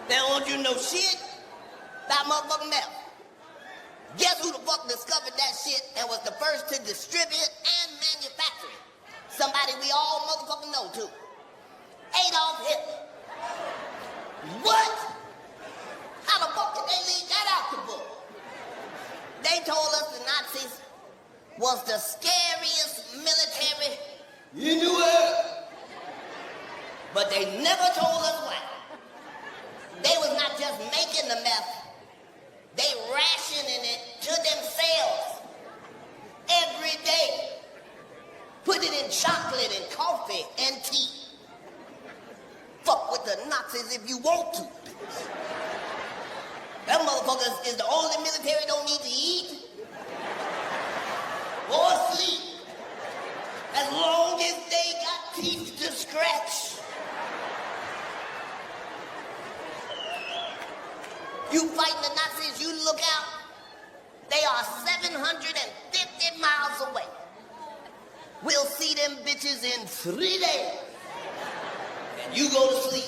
They don't want you to know shit about motherfucking meth. Guess who the fuck discovered that shit and was the first to distribute and manufacture it? Somebody we all motherfucking know too. Adolf Hitler. What? How the fuck did they leave that out the book? They told us the Nazis was the scariest military in the world. But they never told us why. They was not just making the meth, they rationing it to themselves every day. Put it in chocolate and coffee and tea. Fuck with the Nazis if you want to. Them motherfuckers is the only military don't need to eat or sleep as long as they got teeth to scratch. You fighting the Nazis, you look out, they are 750 miles away. We'll see them bitches in 3 days. And you go to sleep.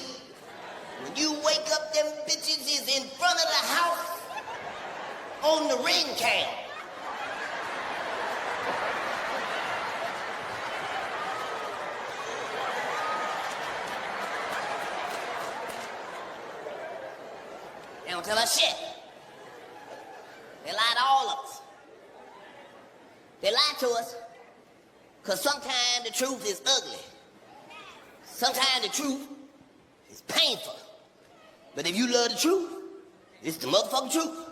When you wake up, them bitches is in front of the house on the ring cam. They don't tell us shit. They lie to all of us. They lie to us because sometimes the truth is ugly. Sometimes the truth is painful. But if you love the truth, it's the motherfucking truth.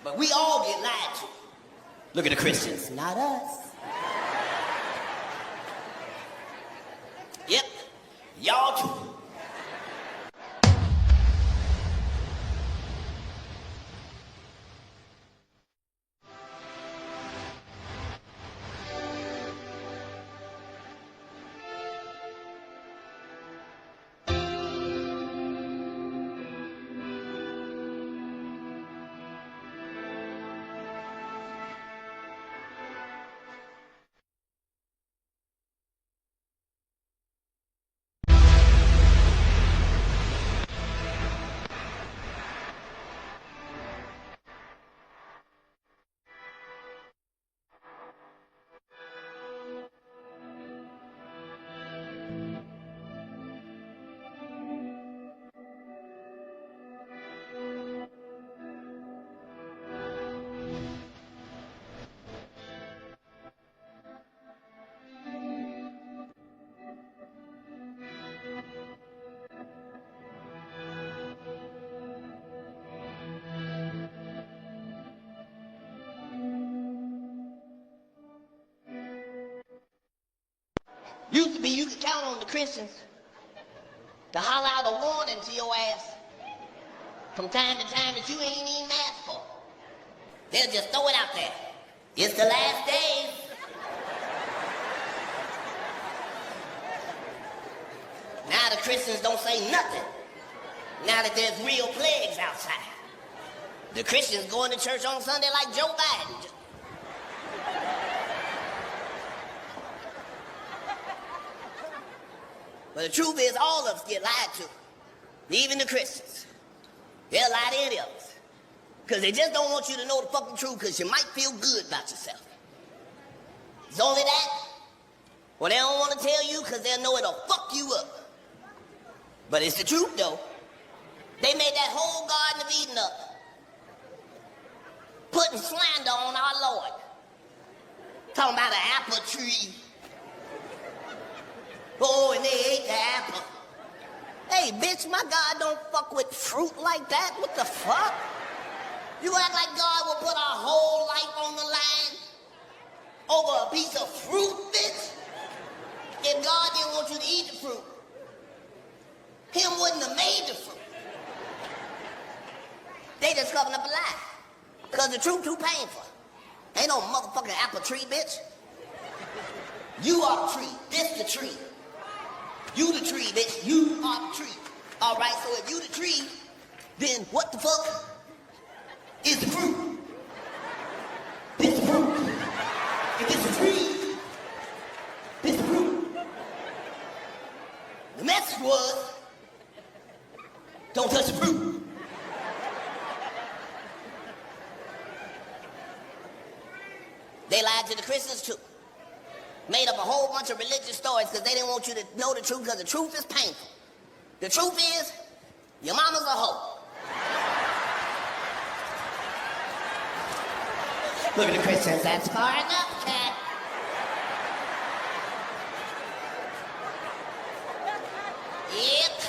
But we all get lied to. Look at the Christians. Not us. Yep, y'all too. Used to be you could count on the Christians to holler out a warning to your ass from time to time that you ain't even asked for. They'll just throw it out there. It's the last days. Now the Christians don't say nothing. Now that there's real plagues outside. The Christians going to church on Sunday like Joe Biden. But the truth is, all of us get lied to. Even the Christians. They'll lie to any of us. Because they just don't want you to know the fucking truth because you might feel good about yourself. It's only that. Well, they don't want to tell you because they'll know it'll fuck you up. But it's the truth, though. They made that whole Garden of Eden up, putting slander on our Lord. Talking about an apple tree. Oh, and they ate the apple. Hey, bitch, my God don't fuck with fruit like that. What the fuck? You act like God will put our whole life on the line over a piece of fruit, bitch? If God didn't want you to eat the fruit, Him wouldn't have made the fruit. They just covering up a lie. Because the truth too painful. Ain't no motherfucking apple tree, bitch. You are the tree. This the tree. You the tree, bitch. You are the tree. All right, so if you the tree, then what the fuck is the fruit? This the fruit. If it's a tree, this the fruit. The message was, don't touch the fruit. They lied to the Christians too. Made up a whole bunch of religious stories because they didn't want you to know the truth because the truth is painful. The truth is, your mama's a hoe. Look at the Christians, that's far enough, Cat. Yep.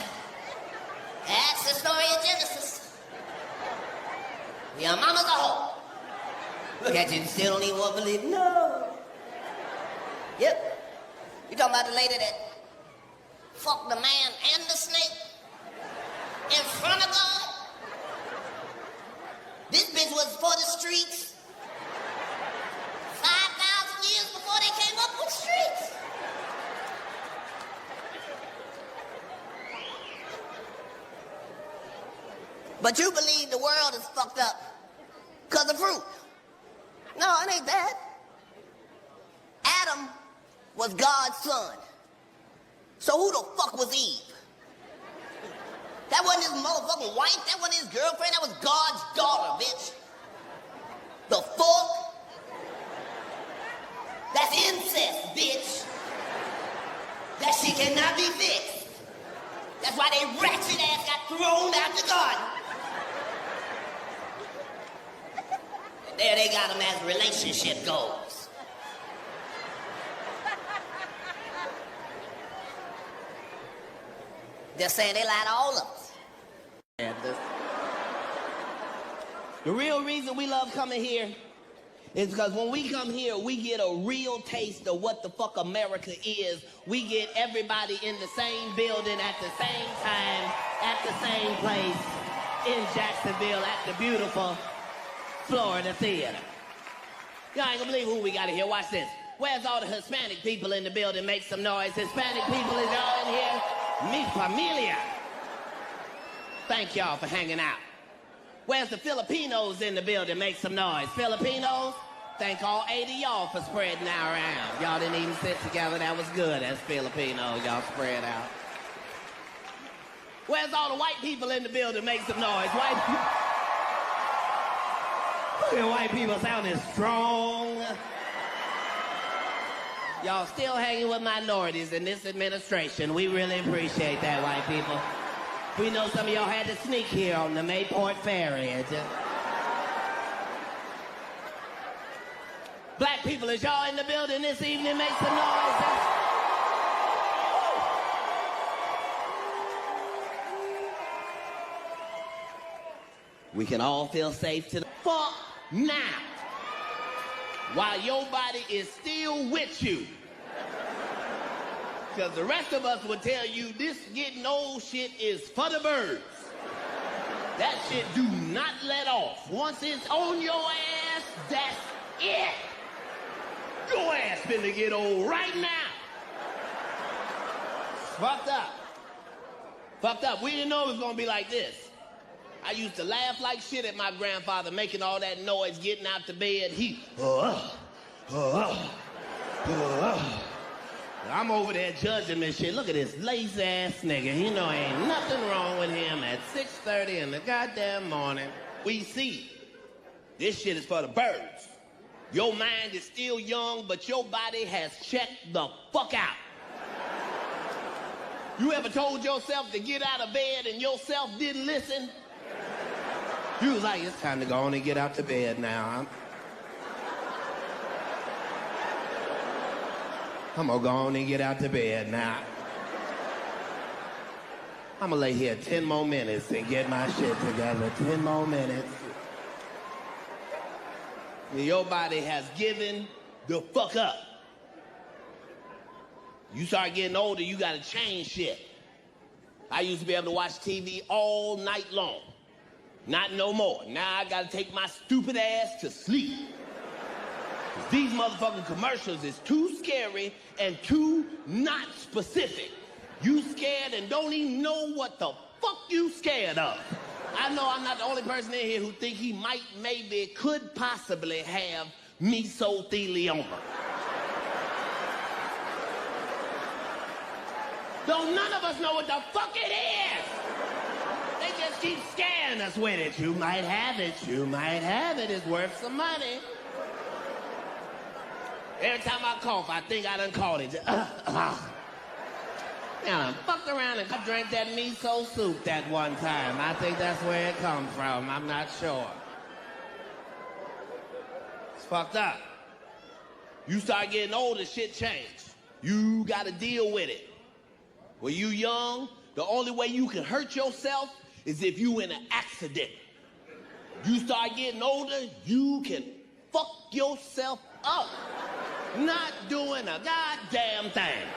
That's the story of Genesis. Your mama's a hoe. Look at you, still don't even want to believe. No. Yep. You talking about the lady that fucked the man and the snake in front of God? This bitch was for the streets 5,000 years before they came up with streets. But you believe the world is fucked up because of fruit. No, it ain't that. Adam was God's son. So who the fuck was Eve? That wasn't his motherfucking wife. That wasn't his girlfriend. That was God's daughter, bitch. The fuck? That's incest, bitch. That shit cannot be fixed. That's why they ratchet ass got thrown out the garden. There they got them as relationship goals. They're saying they lie to all of us. The real reason we love coming here is because when we come here, we get a real taste of what the fuck America is. We get everybody in the same building at the same time, at the same place, in Jacksonville, at the beautiful Florida Theater. Y'all ain't gonna believe who we got in here. Watch this. Where's all the Hispanic people in the building? Make some noise. Hispanic people, is y'all in here? Mi familia. Thank y'all for hanging out. Where's the Filipinos in the building? Make some noise. Filipinos, thank all 80 y'all for spreading out around. Y'all didn't even sit together. That was good. That's Filipinos. Y'all spread out. Where's all the white people in the building? Make some noise. White people. Look at white people sounding strong. Y'all still hanging with minorities in this administration. We really appreciate that, white people. We know some of y'all had to sneak here on the Mayport Ferry. Black people, is y'all in the building this evening? Make some noise. We can all feel safe to the fuck now. While your body is still with you. Because the rest of us would tell you this getting old shit is for the birds. That shit do not let off. Once it's on your ass, that's it. Your ass finna get old right now. Fucked up. Fucked up. We didn't know it was gonna be like this. I used to laugh like shit at my grandfather making all that noise, getting out the bed. I'm over there judging this shit. Look at this lazy ass nigga. You know ain't nothing wrong with him at 6:30 in the goddamn morning. We see this shit is for the birds. Your mind is still young, but your body has checked the fuck out. You ever told yourself to get out of bed and yourself didn't listen? You was like, it's time to go on and get out to bed now. I'm gonna go on and get out to bed now. I'm gonna lay here 10 more minutes and get my shit together. 10 more minutes. Your body has given the fuck up. You start getting older, you gotta change shit. I used to be able to watch TV all night long. Not no more. Now I gotta take my stupid ass to sleep. These motherfucking commercials is too scary and too not specific. You scared and don't even know what the fuck you scared of. I know I'm not the only person in here who think he might, maybe, could possibly have mesothelioma. Though none of us know what the fuck it is. They just keep scaring us with it. You might have it. You might have it. It's worth some money. Every time I cough, I think I done caught it. Now, I fucked around and I drank that miso soup that one time. I think that's where it comes from. I'm not sure. It's fucked up. You start getting older, shit change. You gotta deal with it. When you young, the only way you can hurt yourself is if you in an accident. You start getting older, you can fuck yourself up. Not doing a goddamn thing.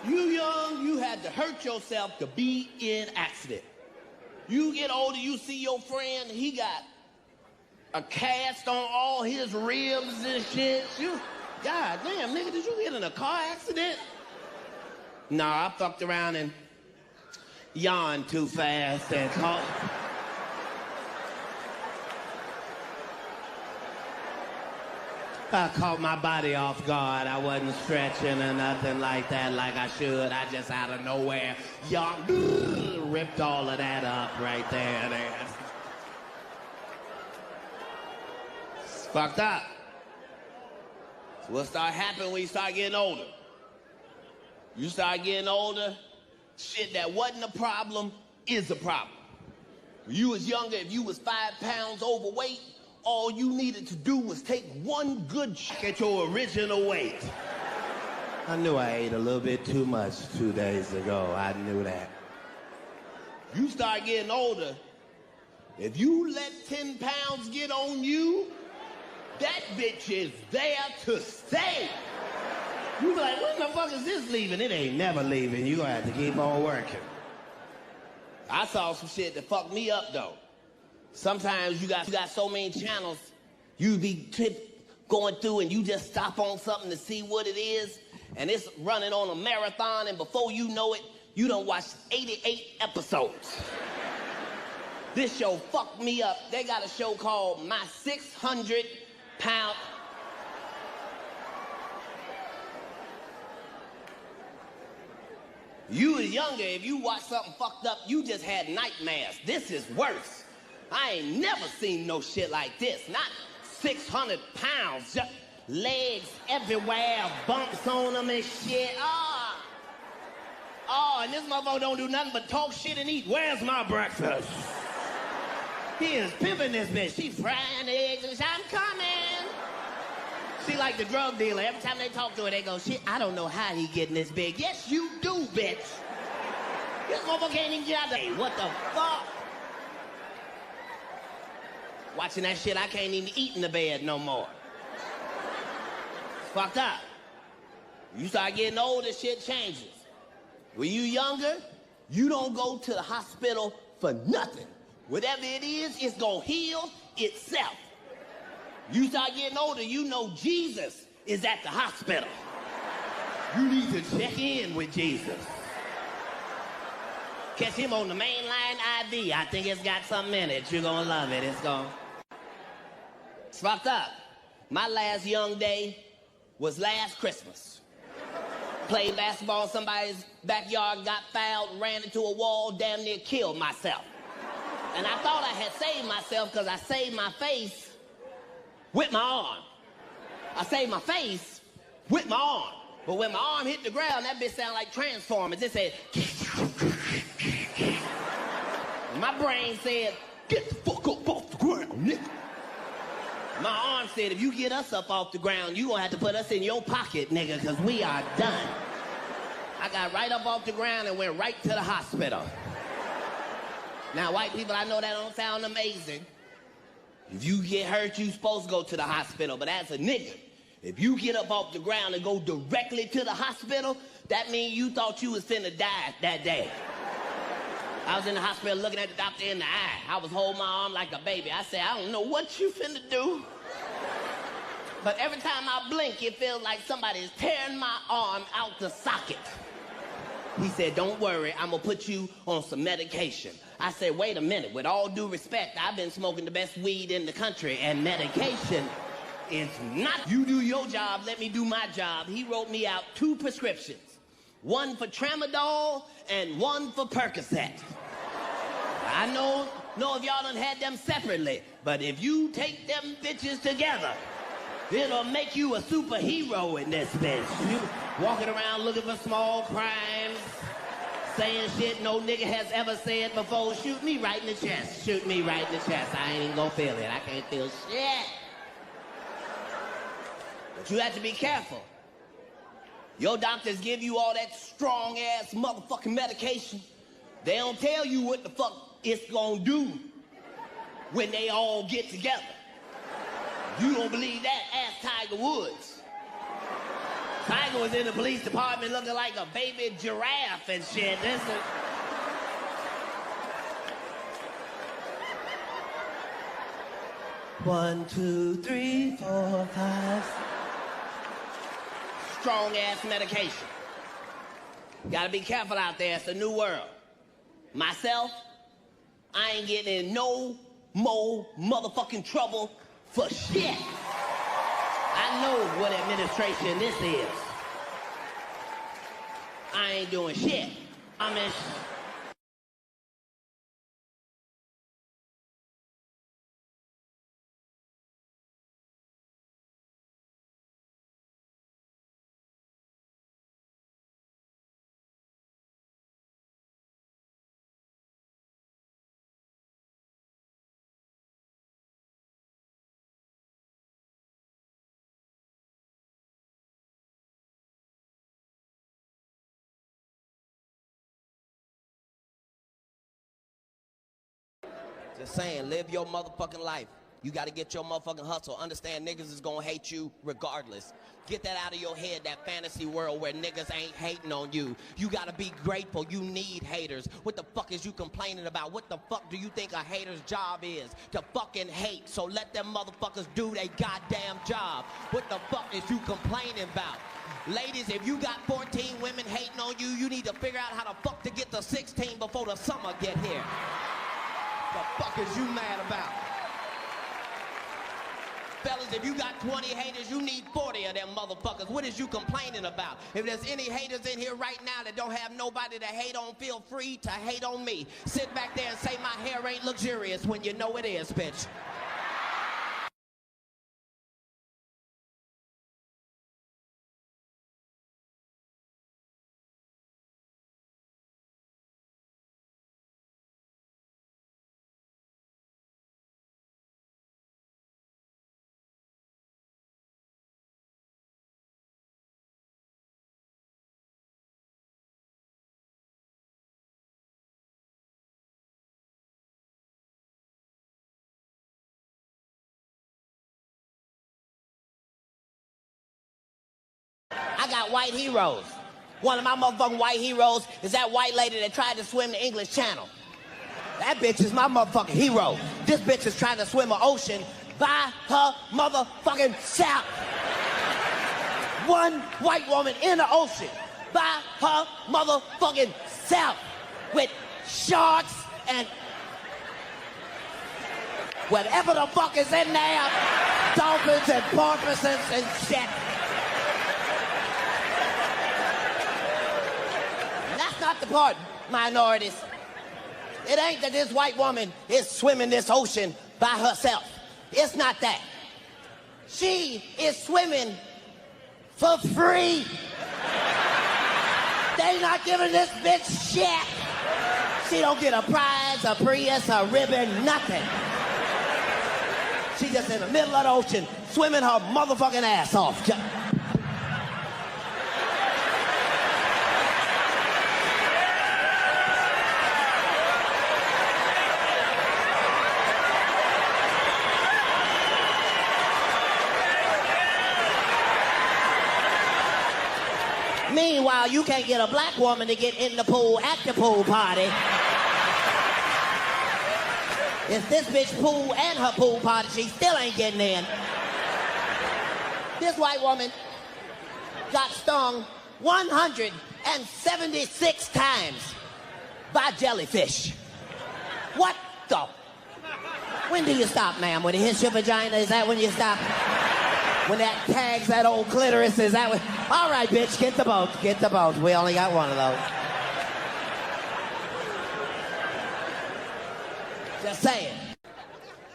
You young, you had to hurt yourself to be in accident. You get older, you see your friend, he got a cast on all his ribs and shit. You, goddamn, nigga, did you get in a car accident? Nah, I fucked around and yawned too fast and caught. I caught my body off guard. I wasn't stretching or nothing like that like I should. I just out of nowhere, ripped all of that up right there. It's fucked up. So what start happening when you start getting older? You start getting older, shit that wasn't a problem is a problem. When you was younger, if you was 5 pounds overweight, all you needed to do was take one good check at your original weight. I knew I ate a little bit too much 2 days ago. I knew that. You start getting older, if you let 10 pounds get on you, that bitch is there to stay. You be like, when the fuck is this leaving? It ain't never leaving. You gonna have to keep on working. I saw some shit that fucked me up, though. Sometimes you got so many channels, you be going through and you just stop on something to see what it is, and it's running on a marathon, and before you know it, you done watched 88 episodes. This show fucked me up. They got a show called My 600 Pound... You was younger, if you watched something fucked up, you just had nightmares. This is worse. I ain't never seen no shit like this. Not 600 pounds, just legs everywhere, bumps on them and shit. And this motherfucker don't do nothing but talk shit and eat. Where's my breakfast? He is pimping this bitch. She frying eggs and shit. I'm coming. She like the drug dealer. Every time they talk to her, they go, shit, I don't know how he getting this big. Yes, you do, bitch. This motherfucker can't even get out there. What the fuck? Watching that shit, I can't even eat in the bed no more. It's fucked up. You start getting older, shit changes. When you younger, you don't go to the hospital for nothing. Whatever it is, it's gonna heal itself. You start getting older, you know Jesus is at the hospital. You need to check in with Jesus. Catch him on the mainline IV. I think it's got something in it. You're gonna love it. It's fucked up. My last young day was last Christmas. Played basketball in somebody's backyard, got fouled, ran into a wall, damn near killed myself. And I thought I had saved myself because I saved my face with my arm. I saved my face with my arm. But when my arm hit the ground, that bitch sounded like Transformers. It said, my brain said, get the fuck up off the ground, nigga. My arm said, if you get us up off the ground, you gonna have to put us in your pocket, nigga, because we are done. I got right up off the ground and went right to the hospital. Now, white people, I know that don't sound amazing. If you get hurt, you supposed to go to the hospital. But as a nigga, if you get up off the ground and go directly to the hospital, that means you thought you was finna die that day. I was in the hospital looking at the doctor in the eye. I was holding my arm like a baby. I said, I don't know what you finna do. But every time I blink, it feels like somebody is tearing my arm out the socket. He said, don't worry, I'm gonna put you on some medication. I said, wait a minute, with all due respect, I've been smoking the best weed in the country, and medication is not. You do your job, let me do my job. He wrote me out 2 prescriptions. One for Tramadol and one for Percocet. I know if y'all done had them separately, but if you take them bitches together, it'll make you a superhero in this bitch. You walking around looking for small crimes, saying shit no nigga has ever said before. Shoot me right in the chest. Shoot me right in the chest. I ain't even gonna feel it. I can't feel shit. But you have to be careful. Your doctors give you all that strong-ass motherfucking medication. They don't tell you what the fuck it's gonna do when they all get together. You don't believe that? Ask Tiger Woods. Tiger was in the police department looking like a baby giraffe and shit. One, two, three, 4, 5. Strong-ass medication. Gotta be careful out there. It's a new world. Myself, I ain't getting in no more motherfucking trouble for shit. I know what administration this is. I ain't doing shit. I'm in Just saying, live your motherfucking life. You gotta get your motherfucking hustle. Understand niggas is gonna hate you regardless. Get that out of your head, that fantasy world where niggas ain't hating on you. You gotta be grateful. You need haters. What the fuck is you complaining about? What the fuck do you think a hater's job is? To fucking hate. So let them motherfuckers do their goddamn job. What the fuck is you complaining about? Ladies, if you got 14 women hating on you, you need to figure out how the fuck to get to 16 before the summer get here. The fuck is you mad about? Fellas, if you got 20 haters, you need 40 of them motherfuckers. What is you complaining about? If there's any haters in here right now that don't have nobody to hate on, feel free to hate on me. Sit back there and say my hair ain't luxurious when you know it is, bitch. I got white heroes. One of my motherfucking white heroes is that white lady that tried to swim the English Channel. That bitch is my motherfucking hero. This bitch is trying to swim an ocean by her motherfucking self. One white woman in the ocean by her motherfucking self with sharks and whatever the fuck is in there, dolphins and porpoises and shit. And that's not the part, minorities. It ain't that this white woman is swimming this ocean by herself. It's not that. She is swimming for free. They not giving this bitch shit. She don't get a prize, a Prius, a ribbon, nothing. She just in the middle of the ocean, swimming her motherfucking ass off. Meanwhile, you can't get a black woman to get in the pool at the pool party. It's this bitch pool and her pool party, she still ain't getting in. This white woman got stung 176 times by jellyfish. What the? When do you stop, ma'am? When it hits your vagina, is that when you stop? When that tags that old clitoris, is that when? All right, bitch, get the boat, get the boat. We only got one of those. Just saying.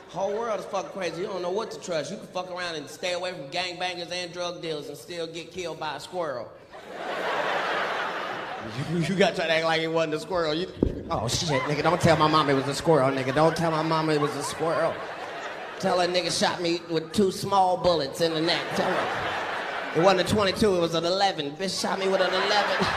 Whole world is fucking crazy. You don't know what to trust. You can fuck around and stay away from gangbangers and drug dealers and still get killed by a squirrel. You gotta try to act like it wasn't a squirrel. Oh shit, nigga, don't tell my mom it was a squirrel, nigga. Don't tell my mom it was a squirrel. Tell her nigga shot me with 2 small bullets in the neck. Tell her. It wasn't a 22, it was an 11. Bitch shot me with an 11.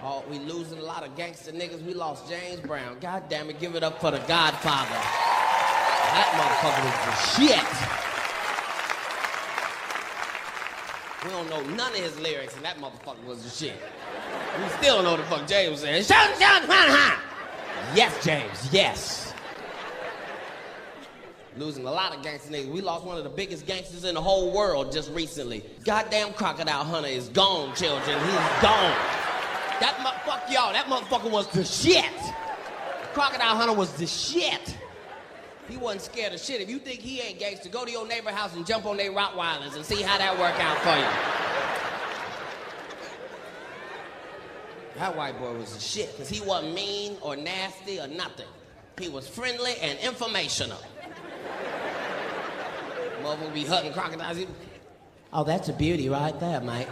Oh, we losing a lot of gangster niggas. We lost James Brown. God damn it, give it up for the Godfather. That motherfucker was the shit. We don't know none of his lyrics, and that motherfucker was the shit. We still don't know what the fuck James was saying. Yes, James, yes. Losing a lot of gangster niggas. We lost one of the biggest gangsters in the whole world just recently. Goddamn Crocodile Hunter is gone, children. He's gone. Fuck y'all, that motherfucker was the shit. Crocodile Hunter was the shit. He wasn't scared of shit. If you think he ain't gangster, go to your neighbor's house and jump on their Rottweilers and see how that work out for you. That white boy was the shit, because he wasn't mean or nasty or nothing. He was friendly and informational. Motherfucker be hunting crocodiles. Oh, that's a beauty right there, mate.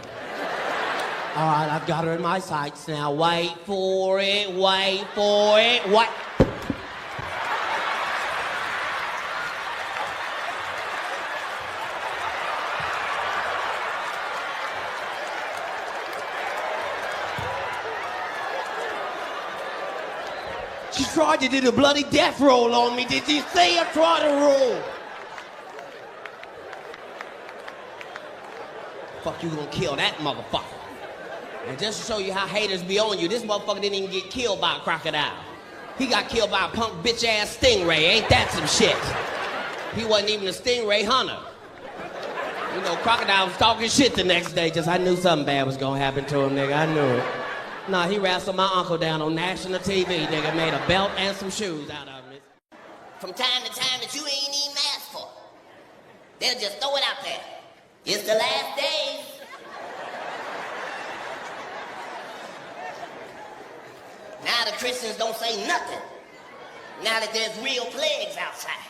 All right, I've got her in my sights now. Wait for it, wait for it, wait. She tried to do the bloody death roll on me. Did you see her try to roll? Fuck, you gonna kill that motherfucker. And just to show you how haters be on you, this motherfucker didn't even get killed by a crocodile. He got killed by a punk bitch-ass stingray. Ain't that some shit? He wasn't even a stingray hunter. You know, crocodile was talking shit the next day. Just I knew something bad was gonna happen to him, nigga. I knew it. Nah, he wrestled my uncle down on national TV, nigga. Made a belt and some shoes out of him. From time to time that you ain't even asked for. They'll just throw it out there. It's the last days. Now the Christians don't say nothing. Now that there's real plagues outside.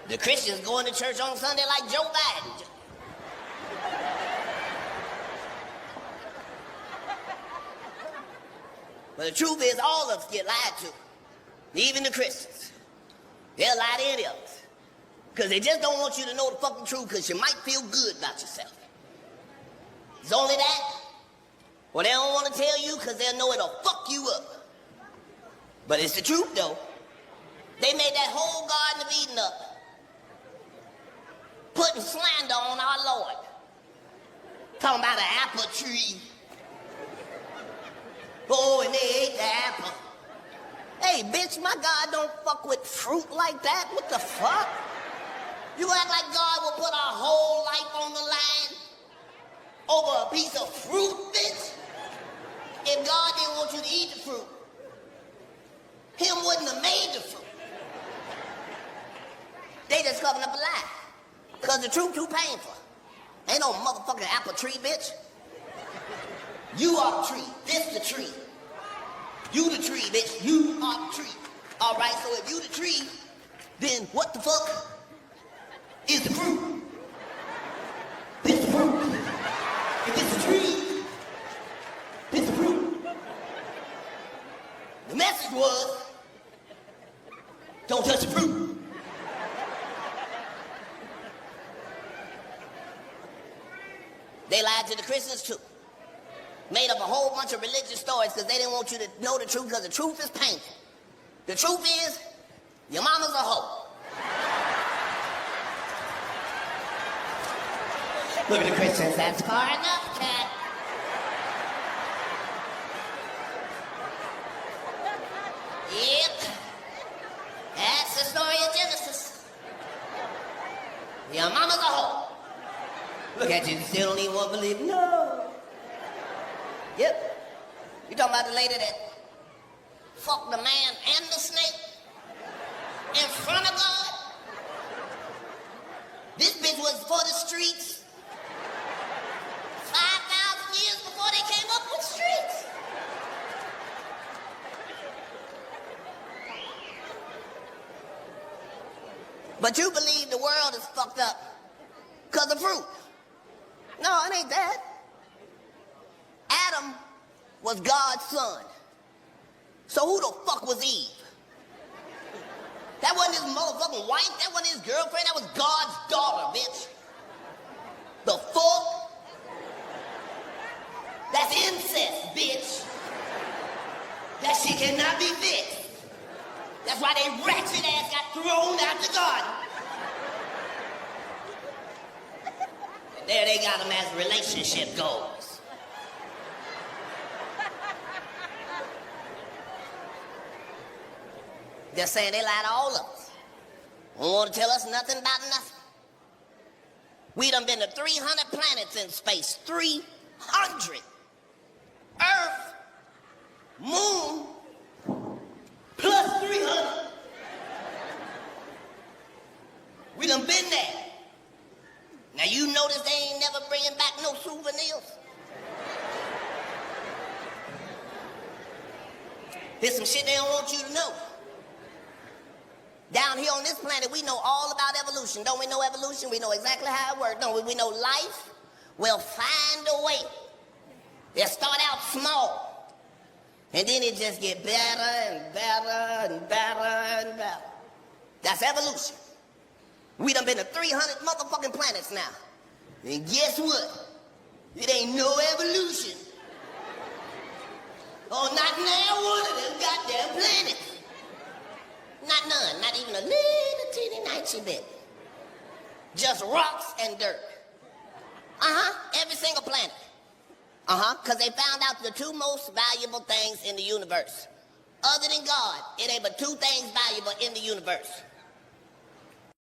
The Christians going to church on Sunday like Joe Biden. But the truth is, all of us get lied to. Even the Christians. They'll lie to any of us. Because they just don't want you to know the fucking truth because you might feel good about yourself. It's only that. Well, they don't want to tell you because they'll know it'll fuck you up. But it's the truth, though. They made that whole Garden of Eden up putting slander on our Lord. Talking about an apple tree. Oh, and they ate the apple. Hey, bitch, my God don't fuck with fruit like that. What the fuck? You act like God will put our whole life on the line over a piece of fruit, bitch? If God didn't want you to eat the fruit, Him wouldn't have made the fruit. They just covering up a lie. Because the truth too painful. Ain't no motherfucking apple tree, bitch. You are the tree. This the tree. You the tree, bitch. You are the tree. All right, so if you the tree, then what the fuck is the fruit? This the fruit. If it's the tree, this the fruit. The message was, don't touch the fruit. They lied to the Christians too. Made up a whole bunch of religious stories because they didn't want you to know the truth because the truth is painful. The truth is, your mama's a hoe. Look at the Christians, that's far enough, Katt. Yep. That's the story of Genesis. Your mama's a hoe. Look at you, still don't even want to believe. No. Yep. You talking about the lady that fucked the man and the snake in front of God? This bitch was for the streets 5,000 years before they came up with streets. But you believe the world is fucked up because of fruit. No, it ain't that. Adam was God's son. So who the fuck was Eve? That wasn't his motherfucking wife. That wasn't his girlfriend. That was God's daughter, bitch. The fuck? That's incest, bitch. That shit cannot be fixed. That's why they ratchet ass got thrown out the garden. And there they got them as relationship goals. Just saying they lie to all of us. Don't want to tell us nothing about nothing. We done been to 300 planets in space. 300. Earth, moon, plus 300. We done been there. Now you notice they ain't never bringing back no souvenirs. There's some shit they don't want you to know. Down here on this planet, we know all about evolution. Don't we know evolution? We know exactly how it works. Don't we know life will find a way. They'll start out small, and then it just get better and better and better and better. That's evolution. We done been to 300 motherfucking planets now. And guess what? It ain't no evolution. Oh, not now one of them goddamn planets. Not none, not even a little teeny tiny bit. Just rocks and dirt. Every single planet. Because they found out the two most valuable things in the universe. Other than God, it ain't but two things valuable in the universe.